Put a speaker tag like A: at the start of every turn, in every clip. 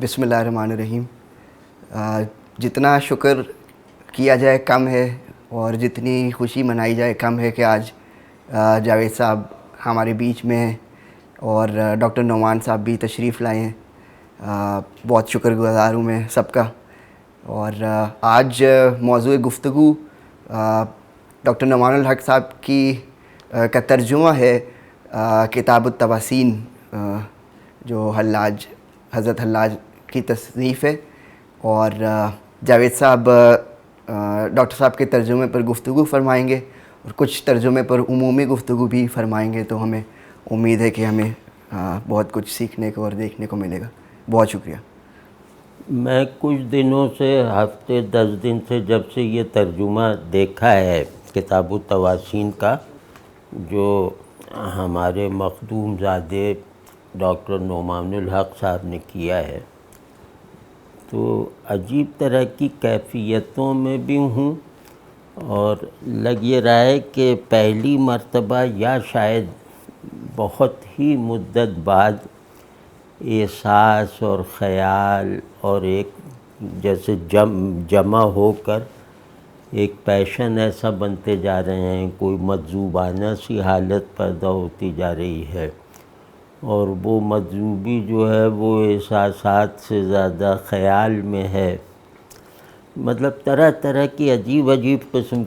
A: بسم اللہ الرحمن الرحیم۔ جتنا شکر کیا جائے کم ہے اور جتنی خوشی منائی جائے کم ہے کہ آج جاوید صاحب ہمارے بیچ میں ہیں اور ڈاکٹر نعمان صاحب بھی تشریف لائے ہیں۔ بہت شکر گزار ہوں میں سب کا۔ اور آج موضوع گفتگو ڈاکٹر نعمان الحق صاحب کی کا ترجمہ ہے کتاب التواسین، جو حضرت حلاج کی تصنیف ہے، اور جاوید صاحب ڈاکٹر صاحب کے ترجمے پر گفتگو فرمائیں گے اور کچھ ترجمے پر عمومی گفتگو بھی فرمائیں گے، تو ہمیں امید ہے کہ ہمیں بہت کچھ سیکھنے کو اور دیکھنے کو ملے گا۔ بہت شکریہ۔
B: میں کچھ دنوں سے، ہفتے 10 دن سے، جب سے یہ ترجمہ دیکھا ہے کتاب التواسین کا، جو ہمارے مخدوم زادے ڈاکٹر نعمان الحق صاحب نے کیا ہے، تو عجیب طرح کی کیفیتوں میں بھی ہوں، اور لگ یہ رہا ہے کہ پہلی مرتبہ یا شاید بہت ہی مدت بعد احساس اور خیال اور ایک جیسے جمع ہو کر ایک پیشن ایسا بنتے جا رہے ہیں، کوئی مجذوبانہ سی حالت پیدا ہوتی جا رہی ہے، اور وہ مجذوبی جو ہے وہ احساسات سے زیادہ خیال میں ہے۔ مطلب طرح طرح کی عجیب عجیب قسم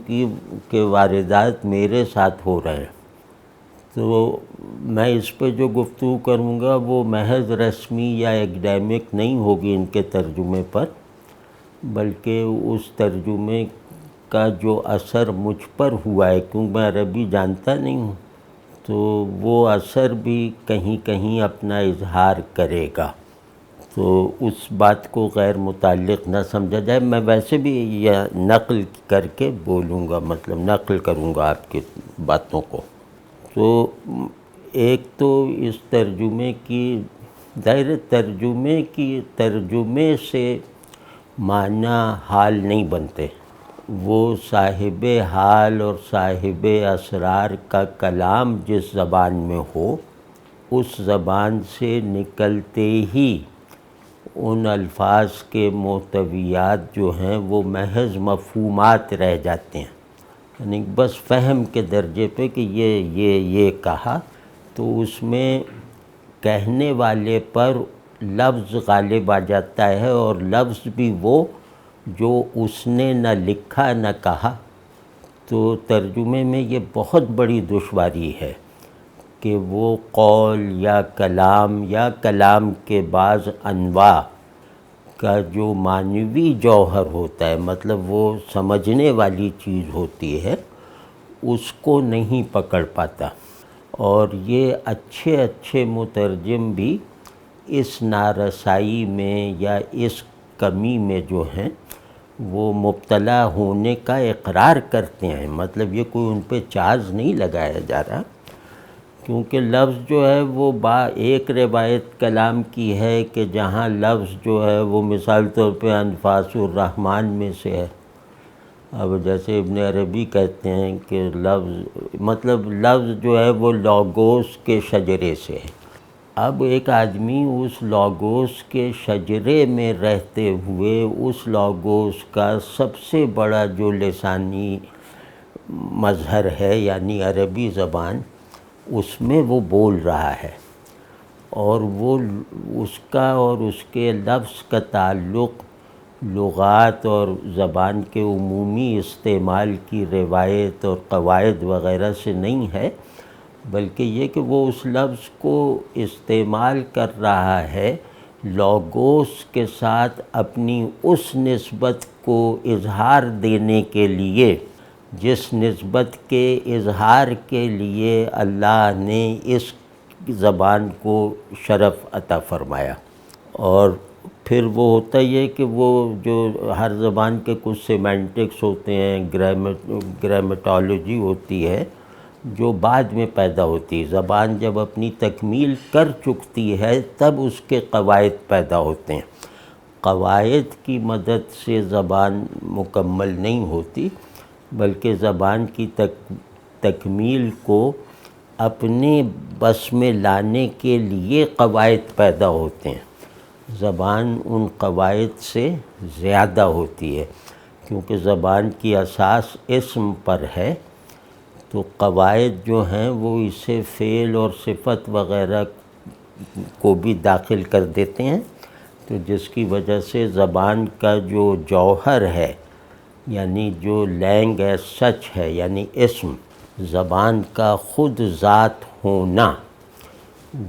B: کے واردات میرے ساتھ ہو رہے ہیں۔ تو میں اس پہ جو گفتگو کروں گا وہ محض رسمی یا ایکڈیمک نہیں ہوگی ان کے ترجمے پر، بلکہ اس ترجمے کا جو اثر مجھ پر ہوا ہے، کیونکہ میں عربی جانتا نہیں ہوں، تو وہ اثر بھی کہیں کہیں اپنا اظہار کرے گا، تو اس بات کو غیر متعلق نہ سمجھا جائے۔ میں ویسے بھی یہ نقل کر کے بولوں گا، مطلب نقل کروں گا آپ کی باتوں کو۔ تو ایک تو اس ترجمے کی ترجمے سے معنی حال نہیں بنتے، وہ صاحب حال اور صاحب اسرار کا کلام جس زبان میں ہو، اس زبان سے نکلتے ہی ان الفاظ کے محتویات جو ہیں وہ محض مفہومات رہ جاتے ہیں، یعنی بس فہم کے درجے پہ کہ یہ کہا، تو اس میں کہنے والے پر لفظ غالب آ جاتا ہے، اور لفظ بھی وہ جو اس نے نہ لکھا نہ کہا۔ تو ترجمے میں یہ بہت بڑی دشواری ہے کہ وہ قول یا کلام کے بعض انواع کا جو معنوی جوہر ہوتا ہے، مطلب وہ سمجھنے والی چیز ہوتی ہے، اس کو نہیں پکڑ پاتا، اور یہ اچھے مترجم بھی اس نارسائی میں یا اس کمی میں جو ہیں وہ مبتلا ہونے کا اقرار کرتے ہیں۔ مطلب یہ کوئی ان پہ چارج نہیں لگایا جا رہا، کیونکہ لفظ جو ہے وہ ایک روایت کلام کی ہے کہ جہاں لفظ جو ہے وہ مثال طور پہ انفاس الرحمن میں سے ہے۔ اب جیسے ابن عربی کہتے ہیں کہ لفظ جو ہے وہ لاگوس کے شجرے سے ہے۔ اب ایک آدمی اس لاگوس کے شجرے میں رہتے ہوئے اس لاگوس کا سب سے بڑا جو لسانی مظہر ہے، یعنی عربی زبان، اس میں وہ بول رہا ہے، اور وہ اس کا اور اس کے لفظ کا تعلق لغات اور زبان کے عمومی استعمال کی روایت اور قواعد وغیرہ سے نہیں ہے، بلکہ یہ کہ وہ اس لفظ کو استعمال کر رہا ہے لوگوس کے ساتھ اپنی اس نسبت کو اظہار دینے کے لیے جس نسبت کے اظہار کے لیے اللہ نے اس زبان کو شرف عطا فرمایا۔ اور پھر وہ ہوتا یہ کہ وہ جو ہر زبان کے کچھ سیمینٹکس ہوتے ہیں، گرامیٹالوجی ہوتی ہے جو بعد میں پیدا ہوتی ہے۔ زبان جب اپنی تکمیل کر چکتی ہے تب اس کے قواعد پیدا ہوتے ہیں۔ قواعد کی مدد سے زبان مکمل نہیں ہوتی، بلکہ زبان کی تکمیل کو اپنے بس میں لانے کے لیے قواعد پیدا ہوتے ہیں۔ زبان ان قواعد سے زیادہ ہوتی ہے، کیونکہ زبان کی اساس اسم پر ہے، تو قواعد جو ہیں وہ اسے فعل اور صفت وغیرہ کو بھی داخل کر دیتے ہیں، تو جس کی وجہ سے زبان کا جو جوہر ہے، یعنی جو لینگ ایز سچ ہے، یعنی اسم، زبان کا خود ذات ہونا،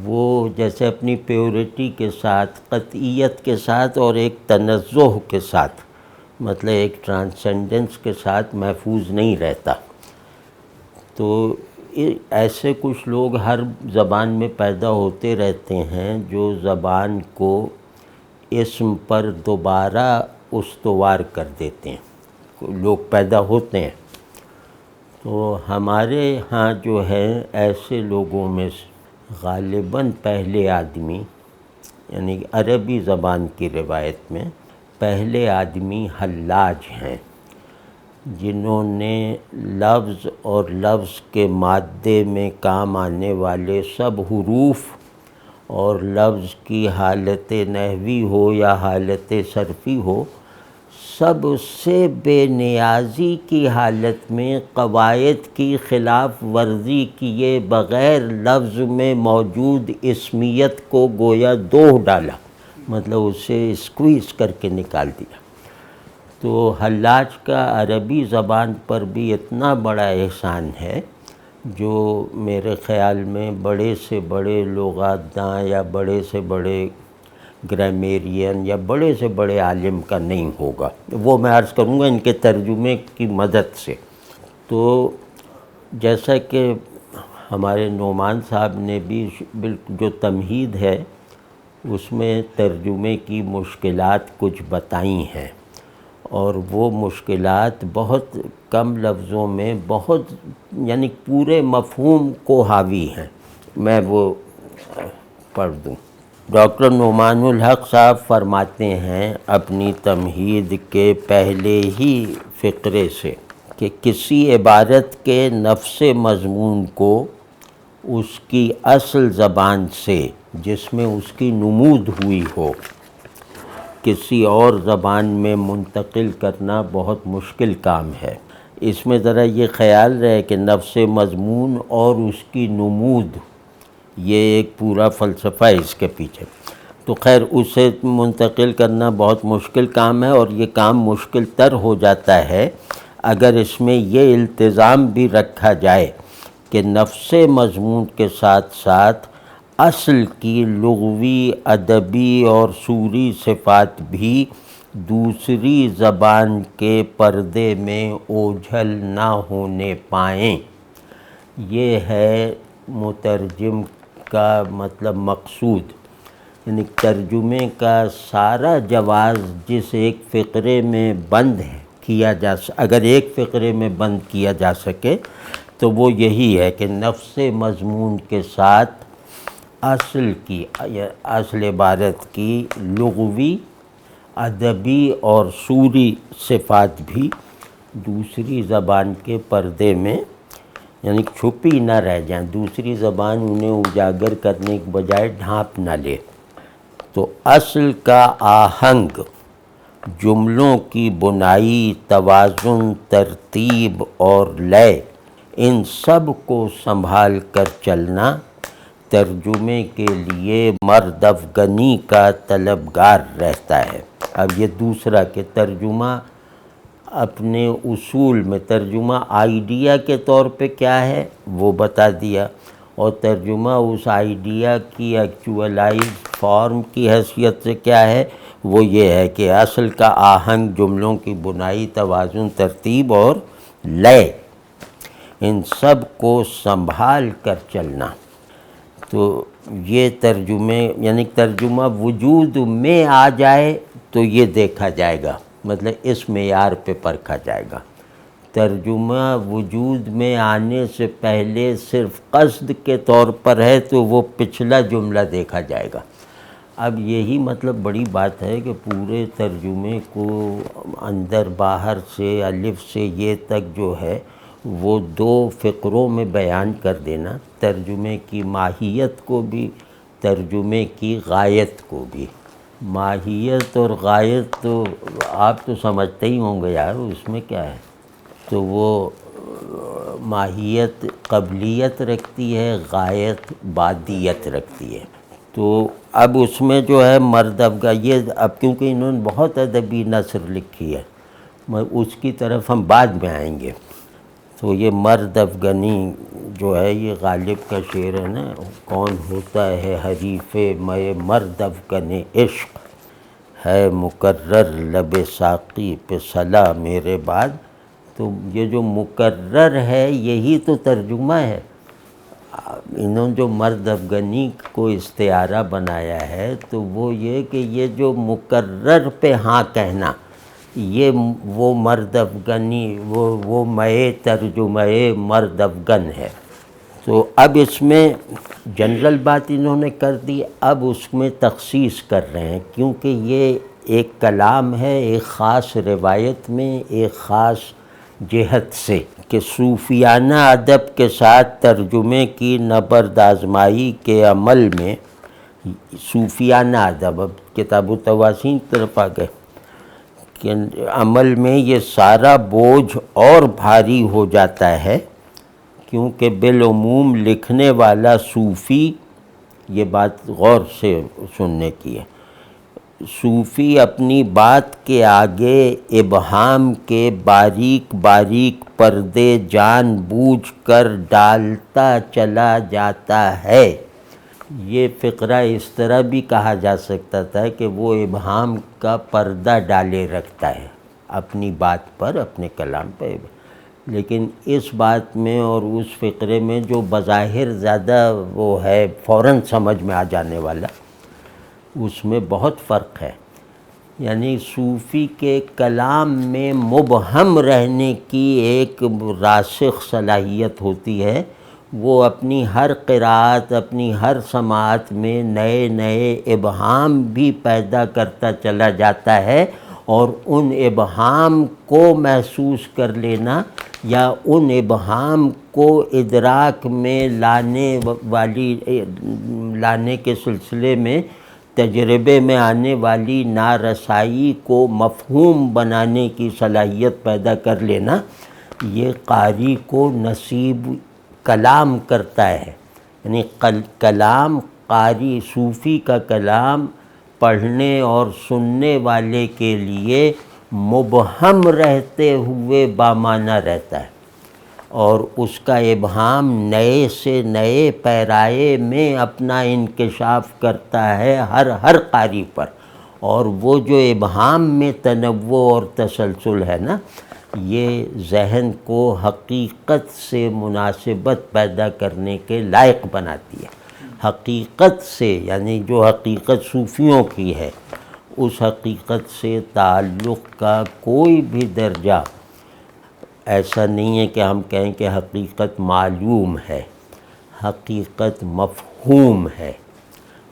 B: وہ جیسے اپنی پیورٹی کے ساتھ، قطعیت کے ساتھ اور ایک تنزہ کے ساتھ، مطلب ایک ٹرانسینڈنس کے ساتھ محفوظ نہیں رہتا۔ تو ایسے کچھ لوگ ہر زبان میں پیدا ہوتے رہتے ہیں جو زبان کو اسم پر دوبارہ استوار کر دیتے ہیں، لوگ پیدا ہوتے ہیں۔ تو ہمارے ہاں جو ہے ایسے لوگوں میں غالباً پہلے آدمی، یعنی عربی زبان کی روایت میں پہلے آدمی حلاج ہیں، جنہوں نے لفظ اور لفظ کے مادے میں کام آنے والے سب حروف اور لفظ کی حالت نحوی ہو یا حالت صرفی ہو، سب سے بے نیازی کی حالت میں قواعد کی خلاف ورزی کیے بغیر لفظ میں موجود اسمیت کو گویا دوہ ڈالا، مطلب اسے اسکویز کر کے نکال دیا۔ تو حلاج کا عربی زبان پر بھی اتنا بڑا احسان ہے، جو میرے خیال میں بڑے سے بڑے لغات داں یا بڑے سے بڑے گرامیرین یا بڑے سے بڑے عالم کا نہیں ہوگا، وہ میں عرض کروں گا ان کے ترجمے کی مدد سے۔ تو جیسا کہ ہمارے نعمان صاحب نے بھی جو تمہید ہے اس میں ترجمے کی مشکلات کچھ بتائی ہیں، اور وہ مشکلات بہت کم لفظوں میں بہت یعنی پورے مفہوم کو حاوی ہیں۔ میں وہ پڑھ دوں۔ ڈاکٹر نعمان الحق صاحب فرماتے ہیں اپنی تمہید کے پہلے ہی فقرے سے کہ کسی عبارت کے نفس مضمون کو اس کی اصل زبان سے جس میں اس کی نمود ہوئی ہو کسی اور زبان میں منتقل کرنا بہت مشکل کام ہے۔ اس میں ذرا یہ خیال رہے کہ نفس مضمون اور اس کی نمود، یہ ایک پورا فلسفہ ہے اس کے پیچھے۔ تو خیر اسے منتقل کرنا بہت مشکل کام ہے، اور یہ کام مشکل تر ہو جاتا ہے اگر اس میں یہ التزام بھی رکھا جائے کہ نفس مضمون کے ساتھ ساتھ اصل کی لغوی، ادبی اور صوری صفات بھی دوسری زبان کے پردے میں اوجھل نہ ہونے پائیں۔ یہ ہے مترجم کا مطلب مقصود، یعنی ترجمے کا سارا جواز جس ایک فقرے میں بند کیا اگر ایک فقرے میں بند کیا جا سکے تو وہ یہی ہے کہ نفس مضمون کے ساتھ اصل عبارت کی لغوی، ادبی اور صوری صفات بھی دوسری زبان کے پردے میں یعنی چھپی نہ رہ جائیں، دوسری زبان انہیں اجاگر کرنے کے بجائے ڈھانپ نہ لے۔ تو اصل کا آہنگ، جملوں کی بنائی، توازن، ترتیب اور لے، ان سب کو سنبھال کر چلنا ترجمے کے لیے مرد افغنی کا طلبگار رہتا ہے۔ اب یہ دوسرا کہ ترجمہ اپنے اصول میں، ترجمہ آئیڈیا کے طور پہ کیا ہے وہ بتا دیا، اور ترجمہ اس آئیڈیا کی ایکچولائز فارم کی حیثیت سے کیا ہے، وہ یہ ہے کہ اصل کا آہنگ، جملوں کی بنائی، توازن، ترتیب اور لے، ان سب کو سنبھال کر چلنا۔ تو یہ ترجمے یعنی ترجمہ وجود میں آ جائے تو یہ دیکھا جائے گا، مطلب اس معیار پہ پرکھا جائے گا۔ ترجمہ وجود میں آنے سے پہلے صرف قصد کے طور پر ہے تو وہ پچھلا جملہ دیکھا جائے گا۔ اب یہی مطلب بڑی بات ہے کہ پورے ترجمے کو اندر باہر سے، الف سے یہ تک جو ہے وہ دو فقروں میں بیان کر دینا، ترجمے کی ماہیت کو بھی، ترجمے کی غایت کو بھی۔ ماہیت اور غایت تو آپ تو سمجھتے ہی ہوں گے یار، اس میں کیا ہے. تو وہ ماہیت قبلیت رکھتی ہے، غایت بعدیت رکھتی ہے. تو اب اس میں جو ہے مرد افغان، یہ اب کیونکہ انہوں نے بہت ادبی نثر لکھی ہے، اس کی طرف ہم بعد میں آئیں گے. تو یہ مرد افغانی جو ہے یہ غالب کا شعر ہے نا، کون ہوتا ہے حریف میں مرد افغن عشق، ہے مقرر لب ساقی پہ صلا میرے بعد. تو یہ جو مقرر ہے یہی تو ترجمہ ہے. انہوں نے جو مرد افغانی کو استعارہ بنایا ہے تو وہ یہ کہ یہ جو مقرر پہ ہاں کہنا، یہ وہ مرد افغانی، وہ مئے ترجمہ مرد افغن ہے. تو اب اس میں جنرل بات انہوں نے کر دی، اب اس میں تخصیص کر رہے ہیں، کیونکہ یہ ایک کلام ہے ایک خاص روایت میں، ایک خاص جہت سے، کہ صوفیانہ ادب کے ساتھ ترجمے کی نبرد آزمائی کے عمل میں، صوفیانہ ادب، اب کتاب التواسین طرف آ گئے، کہ عمل میں یہ سارا بوجھ اور بھاری ہو جاتا ہے، کیونکہ بالعموم لکھنے والا صوفی، یہ بات غور سے سننے کی ہے، صوفی اپنی بات کے آگے ابہام کے باریک باریک پردے جان بوجھ کر ڈالتا چلا جاتا ہے. یہ فقرہ اس طرح بھی کہا جا سکتا تھا کہ وہ ابہام کا پردہ ڈالے رکھتا ہے اپنی بات پر، اپنے کلام پہ. لیکن اس بات میں اور اس فقرے میں جو بظاہر زیادہ وہ ہے فوراً سمجھ میں آ جانے والا، اس میں بہت فرق ہے. یعنی صوفی کے کلام میں مبہم رہنے کی ایک راسخ صلاحیت ہوتی ہے، وہ اپنی ہر قرأت، اپنی ہر سماعت میں نئے نئے ابہام بھی پیدا کرتا چلا جاتا ہے، اور ان ابہام کو محسوس کر لینا یا ان ابہام کو ادراک میں لانے کے سلسلے میں تجربے میں آنے والی نارسائی کو مفہوم بنانے کی صلاحیت پیدا کر لینا، یہ قاری کو نصیب کلام کرتا ہے. یعنی کلام قاری، صوفی کا کلام پڑھنے اور سننے والے کے لیے مبہم رہتے ہوئے بامعنی رہتا ہے، اور اس کا ابہام نئے سے نئے پیرائے میں اپنا انکشاف کرتا ہے ہر قاری پر. اور وہ جو ابہام میں تنوع اور تسلسل ہے نا، یہ ذہن کو حقیقت سے مناسبت پیدا کرنے کے لائق بناتی ہے. حقیقت سے، یعنی جو حقیقت صوفیوں کی ہے، اس حقیقت سے تعلق کا کوئی بھی درجہ ایسا نہیں ہے کہ ہم کہیں کہ حقیقت معلوم ہے، حقیقت مفہوم ہے.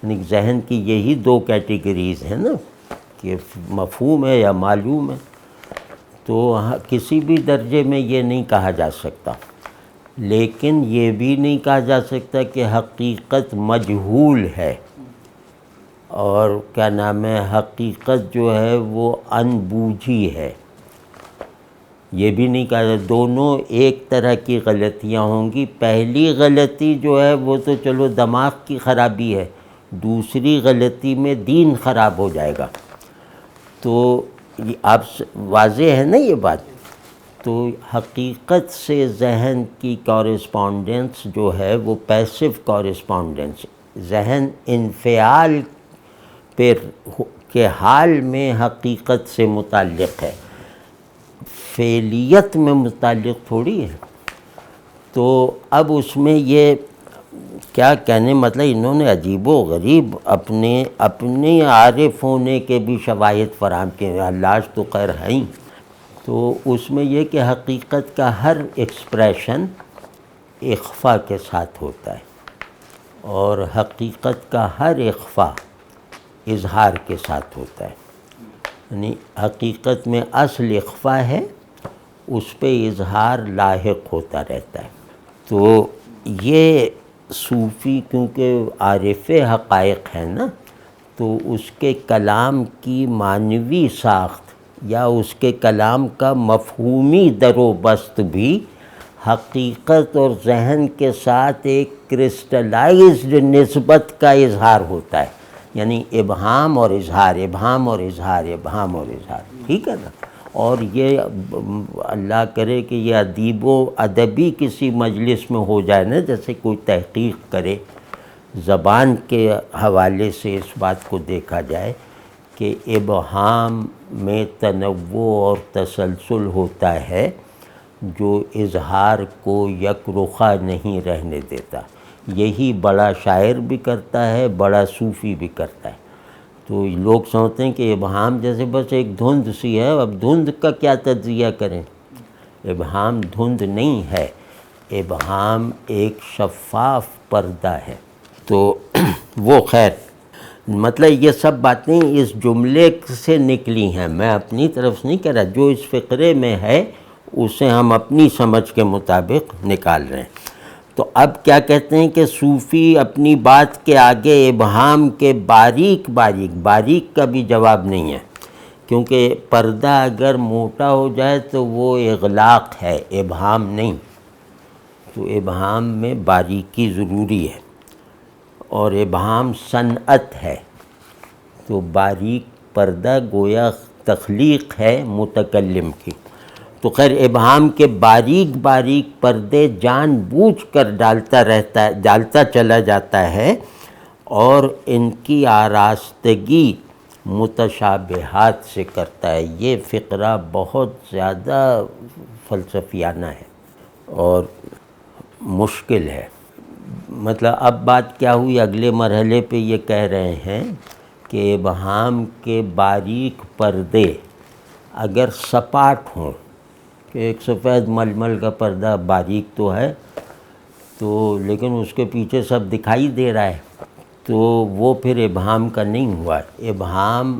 B: یعنی ذہن کی یہی دو کیٹیگریز ہیں نا، کہ مفہوم ہے یا معلوم ہے. تو کسی بھی درجے میں یہ نہیں کہا جا سکتا، لیکن یہ بھی نہیں کہا جا سکتا کہ حقیقت مجہول ہے، اور کیا نام ہے، حقیقت جو ہے وہ انبوجھی ہے. یہ بھی نہیں کہا جاتا. دونوں ایک طرح کی غلطیاں ہوں گی. پہلی غلطی جو ہے وہ تو چلو دماغ کی خرابی ہے، دوسری غلطی میں دین خراب ہو جائے گا. تو آپ واضح ہے نا یہ بات. تو حقیقت سے ذہن کی کورسپونڈنس جو ہے وہ پیسو کورسپونڈنس، ذہن انفعال کے حال میں حقیقت سے متعلق ہے، فعلیت میں متعلق تھوڑی ہے. تو اب اس میں یہ کیا کہنے، مطلب انہوں نے عجیب و غریب اپنے عارف ہونے کے بھی شواہد فراہم کیے. حلاج تو خیر ہے ہی. تو اس میں یہ کہ حقیقت کا ہر ایکسپریشن اخفا کے ساتھ ہوتا ہے، اور حقیقت کا ہر اخفا اظہار کے ساتھ ہوتا ہے. یعنی حقیقت میں اصل اخفا ہے، اس پہ اظہار لاحق ہوتا رہتا ہے. تو یہ صوفی کیونکہ عارف حقائق ہے نا، تو اس کے کلام کی معنوی ساخت یا اس کے کلام کا مفہومی در و بست بھی حقیقت اور ذہن کے ساتھ ایک کرسٹلائزڈ نسبت کا اظہار ہوتا ہے، یعنی ابہام اور اظہار، ابہام اور اظہار، ابہام اور اظہار، ٹھیک ہے نا۔ اور یہ اللہ کرے کہ یہ ادیب و ادبی کسی مجلس میں ہو جائے نا، جیسے کوئی تحقیق کرے زبان کے حوالے سے اس بات کو دیکھا جائے کہ ابہام میں تنوع اور تسلسل ہوتا ہے جو اظہار کو یک رخا نہیں رہنے دیتا۔ یہی بڑا شاعر بھی کرتا ہے، بڑا صوفی بھی کرتا ہے۔ تو لوگ سمجھتے ہیں کہ ابہام جیسے بس ایک دھند سی ہے، اب دھند کا کیا تجزیہ کریں؟ ابہام دھند نہیں ہے، ابہام ایک شفاف پردہ ہے۔ تو وہ خیر، مطلب یہ سب باتیں اس جملے سے نکلی ہیں، میں اپنی طرف سے نہیں کہہ رہا، جو اس فقرے میں ہے اسے ہم اپنی سمجھ کے مطابق نکال رہے ہیں۔ تو اب کیا کہتے ہیں کہ صوفی اپنی بات کے آگے ابہام کے باریک کا بھی جواب نہیں ہے، کیونکہ پردہ اگر موٹا ہو جائے تو وہ اغلاق ہے، ابہام نہیں۔ تو ابہام میں باریکی ضروری ہے، اور ابہام صنعت ہے، تو باریک پردہ گویا تخلیق ہے متکلم کی۔ تو خیر ابہام کے باریک پردے جان بوجھ کر ڈالتا چلا جاتا ہے، اور ان کی آراستگی متشابہات سے کرتا ہے۔ یہ فقرہ بہت زیادہ فلسفیانہ ہے اور مشکل ہے۔ مطلب اب بات کیا ہوئی، اگلے مرحلے پہ یہ کہہ رہے ہیں کہ ابہام کے باریک پردے اگر سپاٹ ہوں، کہ ایک سفید ململ کا پردہ باریک تو ہے تو لیکن اس کے پیچھے سب دکھائی دے رہا ہے، تو وہ پھر ابہام کا نہیں ہوا۔ ابہام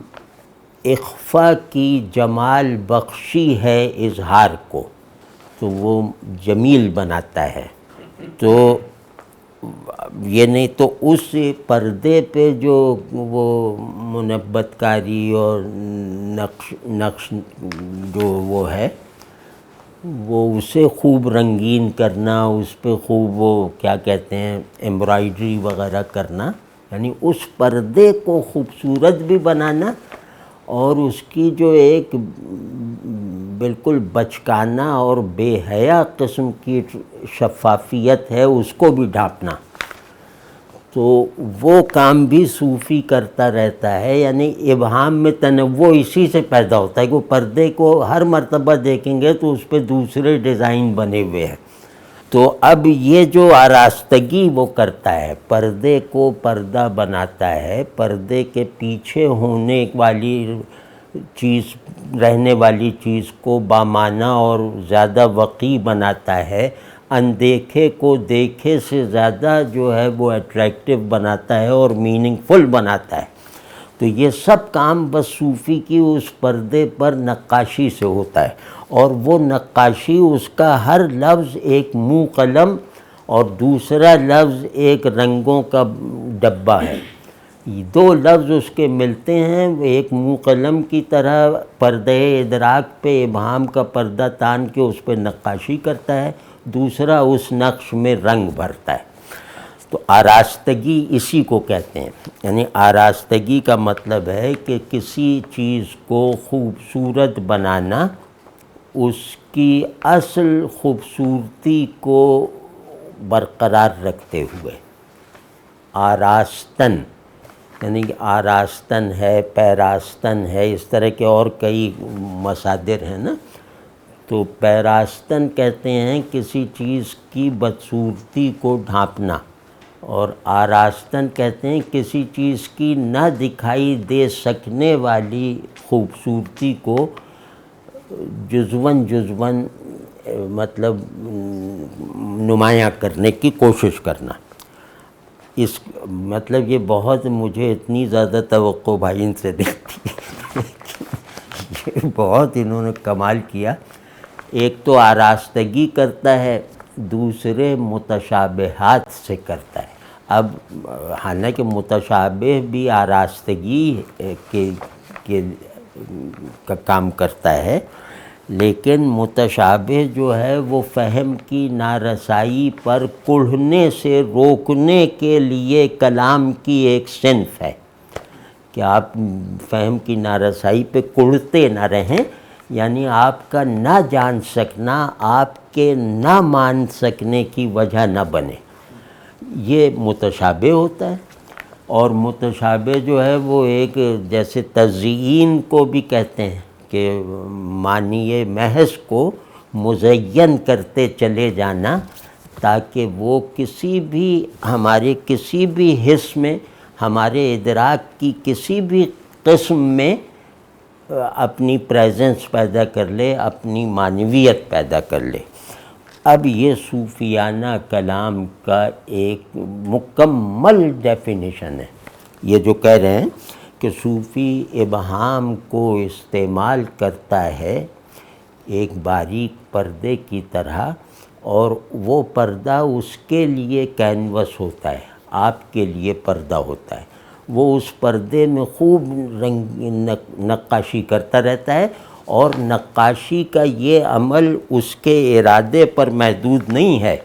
B: اخفا کی جمال بخشی ہے اظہار کو، تو وہ جمیل بناتا ہے۔ تو یہ نہیں تو اس پردے پہ جو وہ منبت کاری اور نقش جو وہ ہے، وہ اسے خوب رنگین کرنا، اس پہ خوب وہ کیا کہتے ہیں ایمبرائڈری وغیرہ کرنا، یعنی اس پردے کو خوبصورت بھی بنانا، اور اس کی جو ایک بالکل بچکانہ اور بے حیا قسم کی شفافیت ہے اس کو بھی ڈھانپنا۔ تو وہ کام بھی صوفی کرتا رہتا ہے، یعنی ابہام میں تنوع اسی سے پیدا ہوتا ہے کہ وہ پردے کو ہر مرتبہ دیکھیں گے تو اس پہ دوسرے ڈیزائن بنے ہوئے ہیں۔ تو اب یہ جو آراستگی وہ کرتا ہے، پردے کو پردہ بناتا ہے، پردے کے پیچھے ہونے والی چیز، رہنے والی چیز کو بامعنی اور زیادہ وقیع بناتا ہے، اندیکھے کو دیکھے سے زیادہ جو ہے وہ اٹریکٹیو بناتا ہے اور میننگ فل بناتا ہے۔ تو یہ سب کام بس صوفی کی اس پردے پر نقاشی سے ہوتا ہے، اور وہ نقاشی اس کا ہر لفظ ایک منہ قلم اور دوسرا لفظ ایک رنگوں کا ڈبہ ہے۔ دو لفظ اس کے ملتے ہیں، ایک منہ قلم کی طرح پردے ادراک پہ ابہام کا پردہ تان کے اس پہ نقاشی کرتا ہے، دوسرا اس نقش میں رنگ بھرتا ہے۔ تو آراستگی اسی کو کہتے ہیں، یعنی آراستگی کا مطلب ہے کہ کسی چیز کو خوبصورت بنانا، اس کی اصل خوبصورتی کو برقرار رکھتے ہوئے۔ آراستن یعنی کہ آراستن ہے، پیراستن ہے، اس طرح کے اور کئی مصادر ہیں نا۔ تو پیراستن کہتے ہیں کسی چیز کی بدصورتی کو ڈھانپنا، اور آراستن کہتے ہیں کسی چیز کی نہ دکھائی دے سکنے والی خوبصورتی کو جزواً مطلب نمایاں کرنے کی کوشش کرنا۔ اس مطلب یہ بہت مجھے اتنی زیادہ توقع بھائی ان سے دیکھتی ہے، یہ بہت انہوں نے کمال کیا۔ ایک تو آراستگی کرتا ہے، دوسرے متشابہات سے کرتا ہے۔ اب حالانکہ متشابہ بھی آراستگی کا کام کرتا ہے، لیکن متشابہ جو ہے وہ فہم کی نارسائی پر کڑھنے سے روکنے کے لیے کلام کی ایک صنف ہے کہ آپ فہم کی نارسائی پہ کڑھتے نہ رہیں، یعنی آپ کا نہ جان سکنا آپ کے نہ مان سکنے کی وجہ نہ بنے، یہ متشابہ ہوتا ہے۔ اور متشابہ جو ہے وہ ایک جیسے تزیین کو بھی کہتے ہیں کہ معنی محض کو مزین کرتے چلے جانا تاکہ وہ کسی بھی حص میں، ہمارے ادراک کی کسی بھی قسم میں اپنی پریزنس پیدا کر لے، اپنی معنویت پیدا کر لے۔ اب یہ صوفیانہ کلام کا ایک مکمل ڈیفینیشن ہے۔ یہ جو کہہ رہے ہیں کہ صوفی ابہام کو استعمال کرتا ہے ایک باریک پردے کی طرح، اور وہ پردہ اس کے لیے کینوس ہوتا ہے، آپ کے لیے پردہ ہوتا ہے، وہ اس پردے میں خوب نقاشی کرتا رہتا ہے، اور نقاشی کا یہ عمل اس کے ارادے پر محدود نہیں ہے،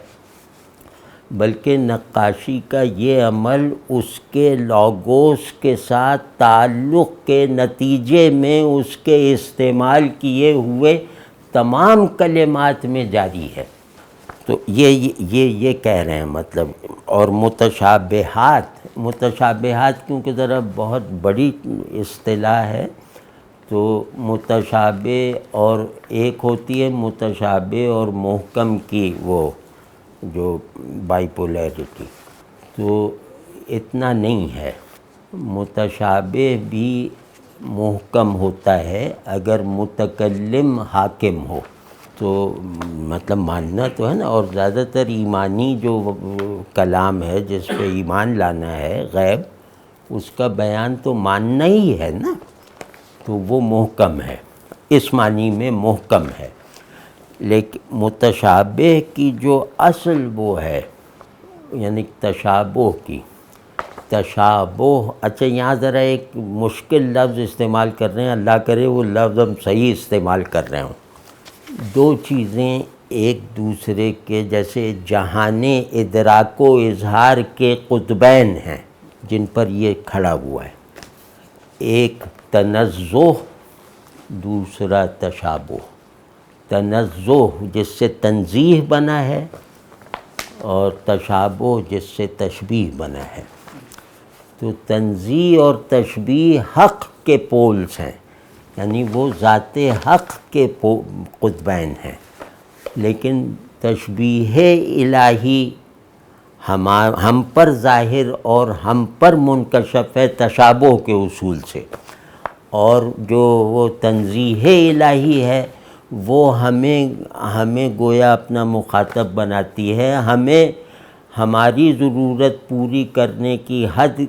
B: بلکہ نقاشی کا یہ عمل اس کے لوگوس کے ساتھ تعلق کے نتیجے میں اس کے استعمال کیے ہوئے تمام کلمات میں جاری ہے۔ تو یہ کہہ رہے ہیں مطلب۔ اور متشابہات کیونکہ ذرا بہت بڑی اصطلاح ہے، تو متشابہ اور ایک ہوتی ہے متشابہ اور محکم کی وہ جو بائی پولیرٹی، تو اتنا نہیں ہے۔ متشابہ بھی محکم ہوتا ہے اگر متکلم حاکم ہو، تو مطلب ماننا تو ہے نا، اور زیادہ تر ایمانی جو کلام ہے جس پہ ایمان لانا ہے غیب، اس کا بیان تو ماننا ہی ہے نا، تو وہ محکم ہے، اس معنی میں محکم ہے۔ لیکن متشابہ کی جو اصل وہ ہے، یعنی تشابہ کی، تشابہ، اچھا یہاں ذرا ایک مشکل لفظ استعمال کر رہے ہیں، اللہ کرے وہ لفظ ہم صحیح استعمال کر رہے ہوں۔ دو چیزیں ایک دوسرے کے جیسے جہان ادراک و اظہار کے قطبین ہیں جن پر یہ کھڑا ہوا ہے، ایک تنزہ، دوسرا تشابہ۔ تنزہ جس سے تنزیہ بنا ہے، اور تشابہ جس سے تشبیہ بنا ہے۔ تو تنزیہ اور تشبیہ حق کے پولز ہیں، یعنی وہ ذات حق کے قطبین ہیں، لیکن تشبیہ الہی ہم پر ظاہر اور ہم پر منکشف ہے تشابہ کے اصول سے، اور جو وہ تنزیہ الہی ہے وہ ہمیں گویا اپنا مخاطب بناتی ہے، ہمیں ہماری ضرورت پوری کرنے کی حد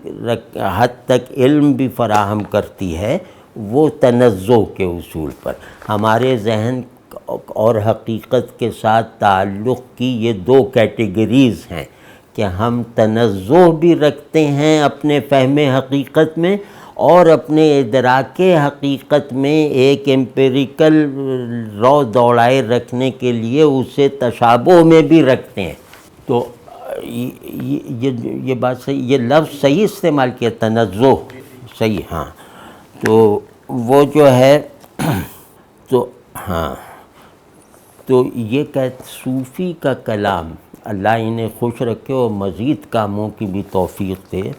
B: تک علم بھی فراہم کرتی ہے، وہ تنزہ کے اصول پر۔ ہمارے ذہن اور حقیقت کے ساتھ تعلق کی یہ دو کیٹیگریز ہیں کہ ہم تنزہ بھی رکھتے ہیں اپنے فہم حقیقت میں، اور اپنے ادراک حقیقت میں ایک امپیریکل رو دوڑائے رکھنے کے لیے اسے تشابہ میں بھی رکھتے ہیں۔ تو یہ بات صحیح، یہ لفظ صحیح استعمال کیا، تنزہ صحیح، ہاں۔ تو وہ جو ہے تو ہاں، تو یہ کہ صوفی کا کلام، اللہ انہیں خوش رکھے اور مزید کاموں کی بھی توفیق دے،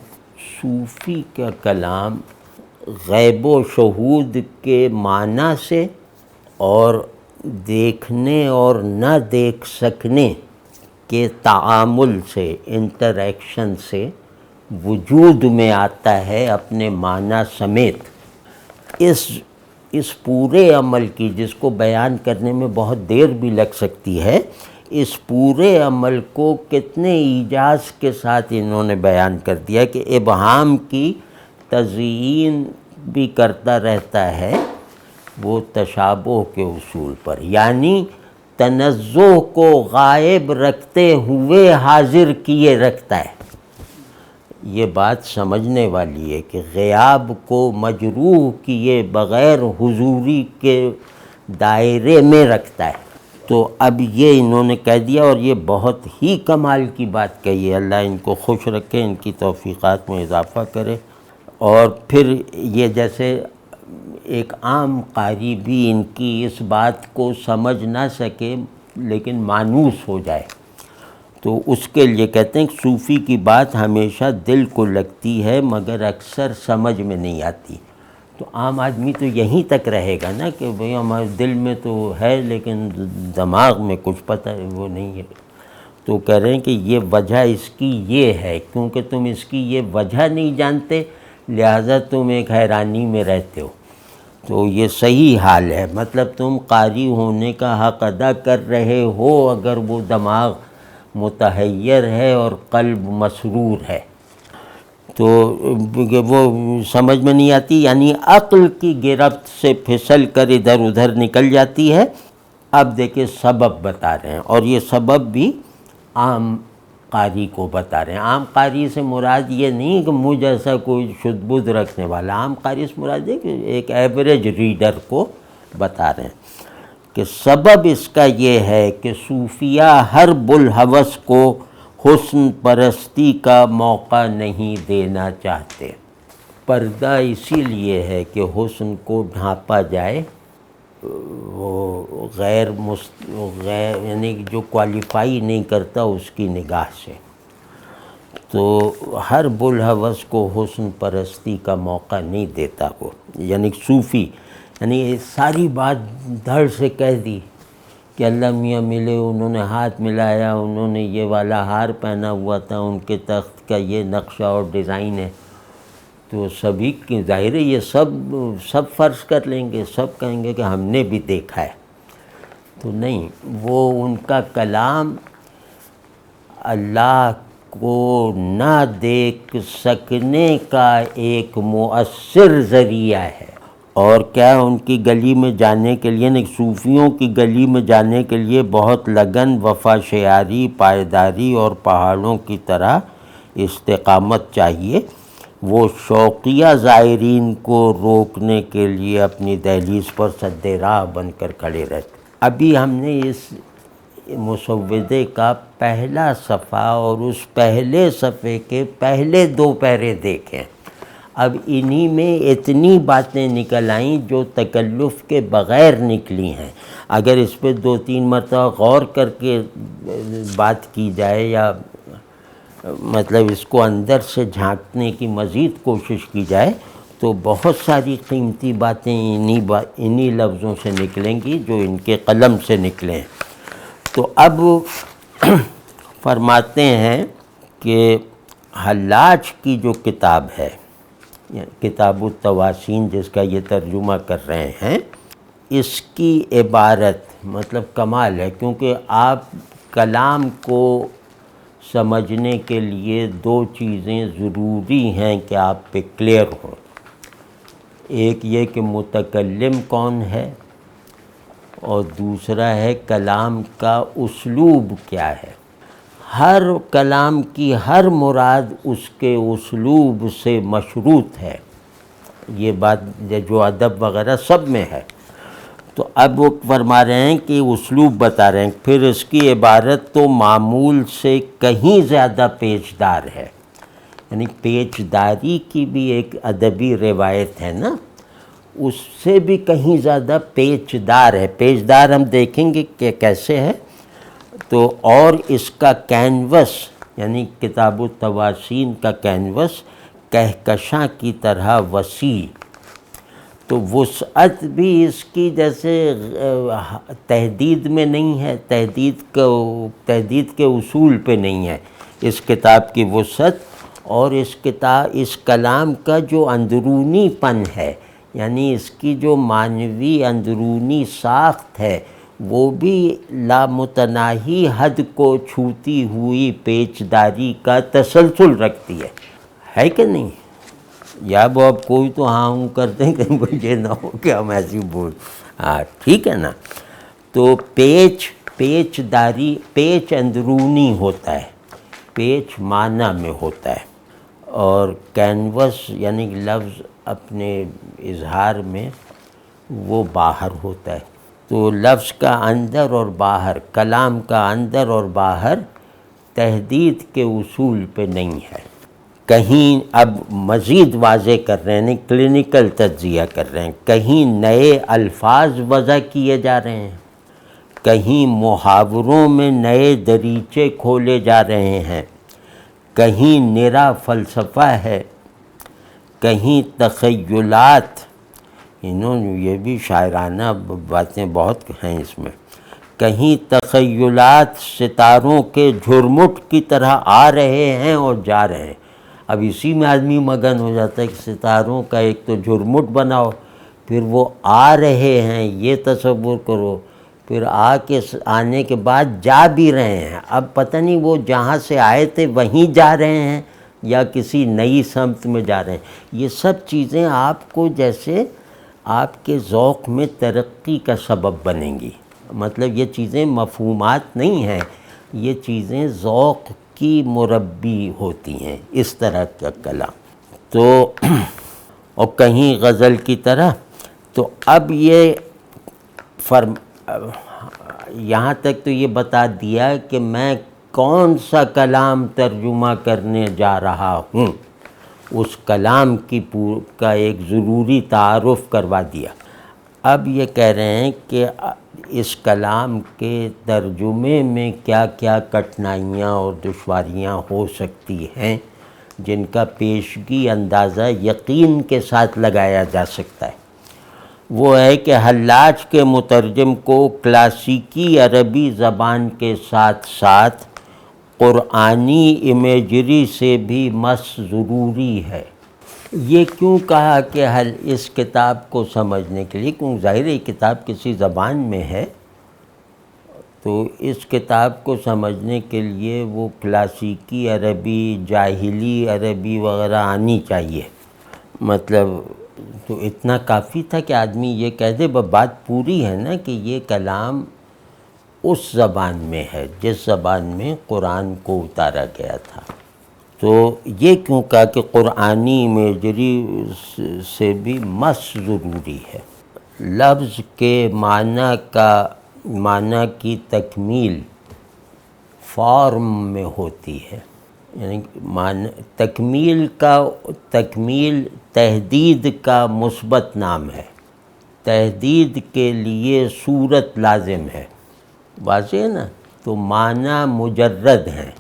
B: صوفی کا کلام غیب و شہود کے معنی سے اور دیکھنے اور نہ دیکھ سکنے کے تعامل سے، انٹریکشن سے وجود میں آتا ہے اپنے معنی سمیت۔ اس پورے عمل کی، جس کو بیان کرنے میں بہت دیر بھی لگ سکتی ہے، اس پورے عمل کو کتنے ایجاز کے ساتھ انہوں نے بیان کر دیا کہ ابہام کی تزیین بھی کرتا رہتا ہے وہ تشابہ کے اصول پر، یعنی تنزہ کو غائب رکھتے ہوئے حاضر کیے رکھتا ہے۔ یہ بات سمجھنے والی ہے کہ غیاب کو مجروح کیے بغیر حضوری کے دائرے میں رکھتا ہے. تو اب یہ انہوں نے کہہ دیا اور یہ بہت ہی کمال کی بات کہی ہے. اللہ ان کو خوش رکھے، ان کی توفیقات میں اضافہ کرے. اور پھر یہ جیسے ایک عام قاری بھی ان کی اس بات کو سمجھ نہ سکے لیکن مانوس ہو جائے، تو اس کے لیے کہتے ہیں کہ صوفی کی بات ہمیشہ دل کو لگتی ہے مگر اکثر سمجھ میں نہیں آتی. تو عام آدمی تو یہیں تک رہے گا نا کہ بھئی ہمارے دل میں تو ہے لیکن دماغ میں کچھ پتہ وہ نہیں ہے. تو کہہ رہے ہیں کہ یہ وجہ اس کی یہ ہے، کیونکہ تم اس کی یہ وجہ نہیں جانتے لہٰذا تم ایک حیرانی میں رہتے ہو. تو یہ صحیح حال ہے، مطلب تم قاری ہونے کا حق ادا کر رہے ہو اگر وہ دماغ متحیر ہے اور قلب مسرور ہے. تو وہ سمجھ میں نہیں آتی، یعنی عقل کی گرفت سے پھسل کر ادھر ادھر نکل جاتی ہے. اب دیکھیں سبب بتا رہے ہیں، اور یہ سبب بھی عام قاری کو بتا رہے ہیں. عام قاری سے مراد یہ نہیں کہ مجھ ایسا کوئی شد بد رکھنے والا، عام قاری سے مراد ہے کہ ایک ایوریج ریڈر کو بتا رہے ہیں کہ سبب اس کا یہ ہے کہ صوفیہ ہر بوالہوس کو حسن پرستی کا موقع نہیں دینا چاہتے. پردہ اسی لیے ہے کہ حسن کو ڈھانپا جائے، وہ غیر یعنی جو کوالیفائی نہیں کرتا اس کی نگاہ سے. تو ہر بوالہوس کو حسن پرستی کا موقع نہیں دیتا وہ، یعنی صوفی. یعنی ساری بات دھڑ سے کہہ دی کہ اللہ میاں ملے، انہوں نے ہاتھ ملایا، انہوں نے یہ والا ہار پہنا ہوا تھا، ان کے تخت کا یہ نقشہ اور ڈیزائن ہے. تو سبھی کی ظاہر ہے یہ سب فرض کر لیں گے، سب کہیں گے کہ ہم نے بھی دیکھا ہے. تو نہیں، وہ ان کا کلام اللہ کو نہ دیکھ سکنے کا ایک مؤثر ذریعہ ہے. اور کیا ان کی گلی میں جانے کے لیے، صوفیوں کی گلی میں جانے کے لیے بہت لگن، وفا شعاری، پائیداری اور پہاڑوں کی طرح استقامت چاہیے. وہ شوقیہ زائرین کو روکنے کے لیے اپنی دہلیز پر سد راہ بن کر کھڑے رہتے. ابھی ہم نے اس مسودے کا پہلا صفحہ اور اس پہلے صفحے کے پہلے 2 پیرے دیکھیں. اب انہی میں اتنی باتیں نکل آئیں جو تکلف کے بغیر نکلی ہیں. اگر اس پہ 2-3 مرتبہ غور کر کے بات کی جائے یا مطلب اس کو اندر سے جھانکنے کی مزید کوشش کی جائے تو بہت ساری قیمتی باتیں انہی لفظوں سے نکلیں گی جو ان کے قلم سے نکلیں. تو اب فرماتے ہیں کہ حلاج کی جو کتاب ہے، کتاب التواسین جس کا یہ ترجمہ کر رہے ہیں، اس کی عبارت مطلب کمال ہے، کیونکہ آپ کلام کو سمجھنے کے لیے 2 چیزیں ضروری ہیں کہ آپ پہ کلیئر ہوں. ایک یہ کہ متکلم کون ہے، اور دوسرا ہے کلام کا اسلوب کیا ہے. ہر کلام کی ہر مراد اس کے اسلوب سے مشروط ہے. یہ بات جو ادب وغیرہ سب میں ہے. تو اب وہ فرما رہے ہیں کہ اسلوب بتا رہے ہیں. پھر اس کی عبارت تو معمول سے کہیں زیادہ پیچدار ہے. یعنی پیچداری کی بھی ایک ادبی روایت ہے نا، اس سے بھی کہیں زیادہ پیچدار ہے. پیچدار ہم دیکھیں گے کہ کیسے ہے. تو اور اس کا کینوس یعنی کتاب التواسین کا کینوس کہکشاں کی طرح وسیع. تو وسعت بھی اس کی جیسے تحدید میں نہیں ہے، تحدید کے اصول پہ نہیں ہے اس کتاب کی وسعت. اور اس کلام کا جو اندرونی پن ہے، یعنی اس کی جو معنوی اندرونی ساخت ہے، وہ بھی لامتناہی حد کو چھوتی ہوئی پیچداری کا تسلسل رکھتی ہے کہ نہیں؟ یا وہ اب کوئی تو ہاں ہوں کرتے ہیں کہ مجھے نہ ہو کہ ہم ایسی بول. ہاں ٹھیک ہے نا. تو پیچ اندرونی ہوتا ہے، پیچ معنی میں ہوتا ہے. اور کینوس یعنی لفظ اپنے اظہار میں وہ باہر ہوتا ہے. تو لفظ کا اندر اور باہر، کلام کا اندر اور باہر تحدید کے اصول پہ نہیں ہے. کہیں اب مزید واضح کر رہے ہیں، کلینکل تجزیہ کر رہے ہیں، کہیں نئے الفاظ وضع کیے جا رہے ہیں، کہیں محاوروں میں نئے دریچے کھولے جا رہے ہیں، کہیں نرا فلسفہ ہے، کہیں تخیلات. یہ بھی شاعرانہ باتیں بہت ہیں اس میں. کہیں تخیلات ستاروں کے جھرمٹ کی طرح آ رہے ہیں اور جا رہے ہیں. اب اسی میں آدمی مگن ہو جاتا ہے کہ ستاروں کا ایک تو جھرمٹ بناؤ، پھر وہ آ رہے ہیں، یہ تصور کرو، پھر آنے کے بعد جا بھی رہے ہیں. اب پتہ نہیں وہ جہاں سے آئے تھے وہیں جا رہے ہیں یا کسی نئی سمت میں جا رہے ہیں. یہ سب چیزیں آپ کو جیسے آپ کے ذوق میں ترقی کا سبب بنیں گی. مطلب یہ چیزیں مفہومات نہیں ہیں، یہ چیزیں ذوق کی مربی ہوتی ہیں. اس طرح کا کلام تو اور کہیں غزل کی طرح. تو اب یہ یہاں تک تو یہ بتا دیا کہ میں کون سا کلام ترجمہ کرنے جا رہا ہوں، اس کلام کا ایک ضروری تعارف کروا دیا. اب یہ کہہ رہے ہیں کہ اس کلام کے ترجمے میں کیا کیا کٹھنائیاں اور دشواریاں ہو سکتی ہیں، جن کا پیشگی اندازہ یقین کے ساتھ لگایا جا سکتا ہے. وہ ہے کہ حلاج کے مترجم کو کلاسیکی عربی زبان کے ساتھ ساتھ قرآنی امیجری سے بھی مس ضروری ہے. یہ کیوں کہا کہ اس کتاب کو سمجھنے کے لیے، کیوں ظاہر ہے کتاب کسی زبان میں ہے، تو اس کتاب کو سمجھنے کے لیے وہ کلاسیکی عربی، جاہلی عربی وغیرہ آنی چاہیے. مطلب تو اتنا کافی تھا کہ آدمی یہ کہہ دے بات پوری ہے نا کہ یہ کلام اس زبان میں ہے جس زبان میں قرآن کو اتارا گیا تھا. تو یہ کیوں کہا کہ قرآنی امیجری سے بھی مس ضروری ہے. لفظ کے معنی کی تکمیل فارم میں ہوتی ہے. یعنی تکمیل تحدید کا مثبت نام ہے. تحدید کے لیے صورت لازم ہے. واضح ہے نا؟ تو معنی مجرد ہیں.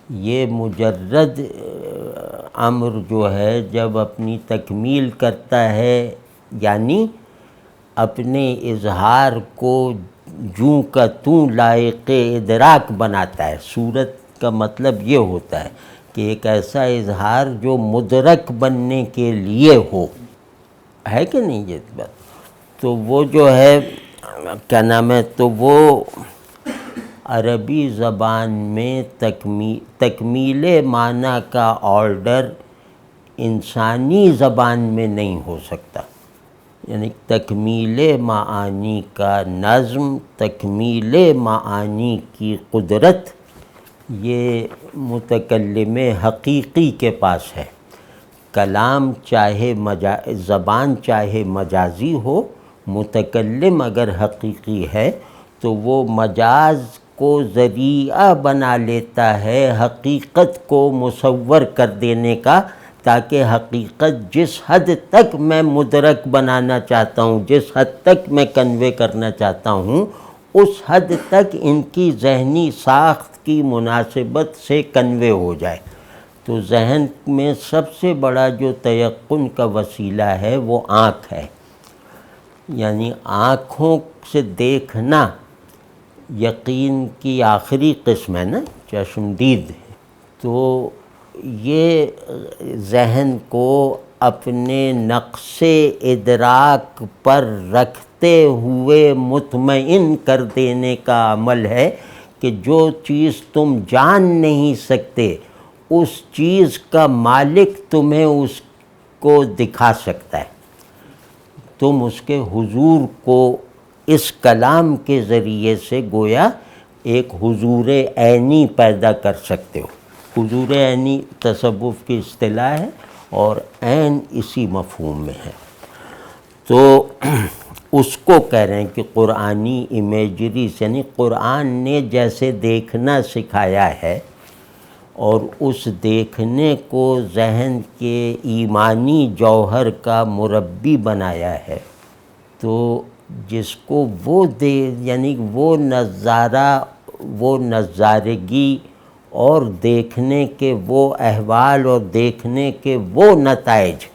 B: یہ مجرد امر جو ہے جب اپنی تکمیل کرتا ہے، یعنی اپنے اظہار کو جوں کا توں لائق ادراک بناتا ہے. صورت کا مطلب یہ ہوتا ہے کہ ایک ایسا اظہار جو مدرک بننے کے لیے ہو، ہے کہ نہیں یہ بات؟ تو وہ جو ہے کیا نام ہے، تو وہ عربی زبان میں تکمیل معنی کا آرڈر انسانی زبان میں نہیں ہو سکتا. یعنی تکمیل معانی کا نظم، تکمیل معانی کی قدرت یہ متکلم حقیقی کے پاس ہے. کلام چاہے زبان چاہے مجازی ہو، متکلم اگر حقیقی ہے تو وہ مجاز کو ذریعہ بنا لیتا ہے حقیقت کو مصور کر دینے کا، تاکہ حقیقت جس حد تک میں مدرک بنانا چاہتا ہوں، جس حد تک میں کنوے کرنا چاہتا ہوں، اس حد تک ان کی ذہنی ساخت کی مناسبت سے کنوے ہو جائے. تو ذہن میں سب سے بڑا جو تیقن کا وسیلہ ہے وہ آنکھ ہے. یعنی آنکھوں سے دیکھنا یقین کی آخری قسم ہے نا، چشمدید. تو یہ ذہن کو اپنے نقص ادراک پر رکھتے ہوئے مطمئن کر دینے کا عمل ہے کہ جو چیز تم جان نہیں سکتے اس چیز کا مالک تمہیں اس کو دکھا سکتا ہے. تم اس کے حضور کو اس کلام کے ذریعے سے گویا ایک حضور عینی پیدا کر سکتے ہو. حضور عینی تصوف کی اصطلاح ہے اور عین اسی مفہوم میں ہے۔ تو اس کو کہہ رہے ہیں کہ قرآنی امیجری سے، یعنی قرآن نے جیسے دیکھنا سکھایا ہے اور اس دیکھنے کو ذہن کے ایمانی جوہر کا مربی بنایا ہے، تو جس کو وہ یعنی وہ نظارہ، وہ نظارگی اور دیکھنے کے وہ احوال اور دیکھنے کے وہ نتائج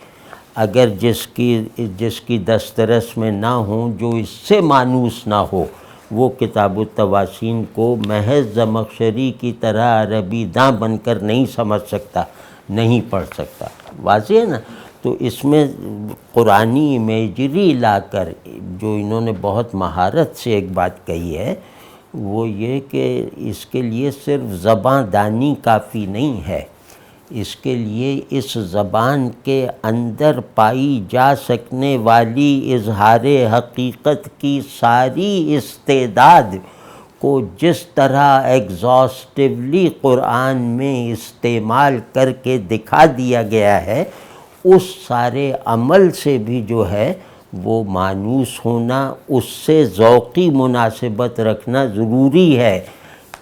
B: اگر جس کی دسترس میں نہ ہوں، جو اس سے مانوس نہ ہو، وہ کتاب التواسین کو محض زمخشری کی طرح عربی داں بن کر نہیں سمجھ سکتا، نہیں پڑھ سکتا۔ واضح ہے نا؟ تو اس میں قرآنی امیجری لا کر جو انہوں نے بہت مہارت سے ایک بات کہی ہے، وہ یہ کہ اس کے لیے صرف زبان دانی کافی نہیں ہے، اس کے لیے اس زبان کے اندر پائی جا سکنے والی اظہار حقیقت کی ساری استعداد کو جس طرح ایگزاسٹیولی قرآن میں استعمال کر کے دکھا دیا گیا ہے، اس سارے عمل سے بھی جو ہے وہ مانوس ہونا، اس سے ذوقی مناسبت رکھنا ضروری ہے۔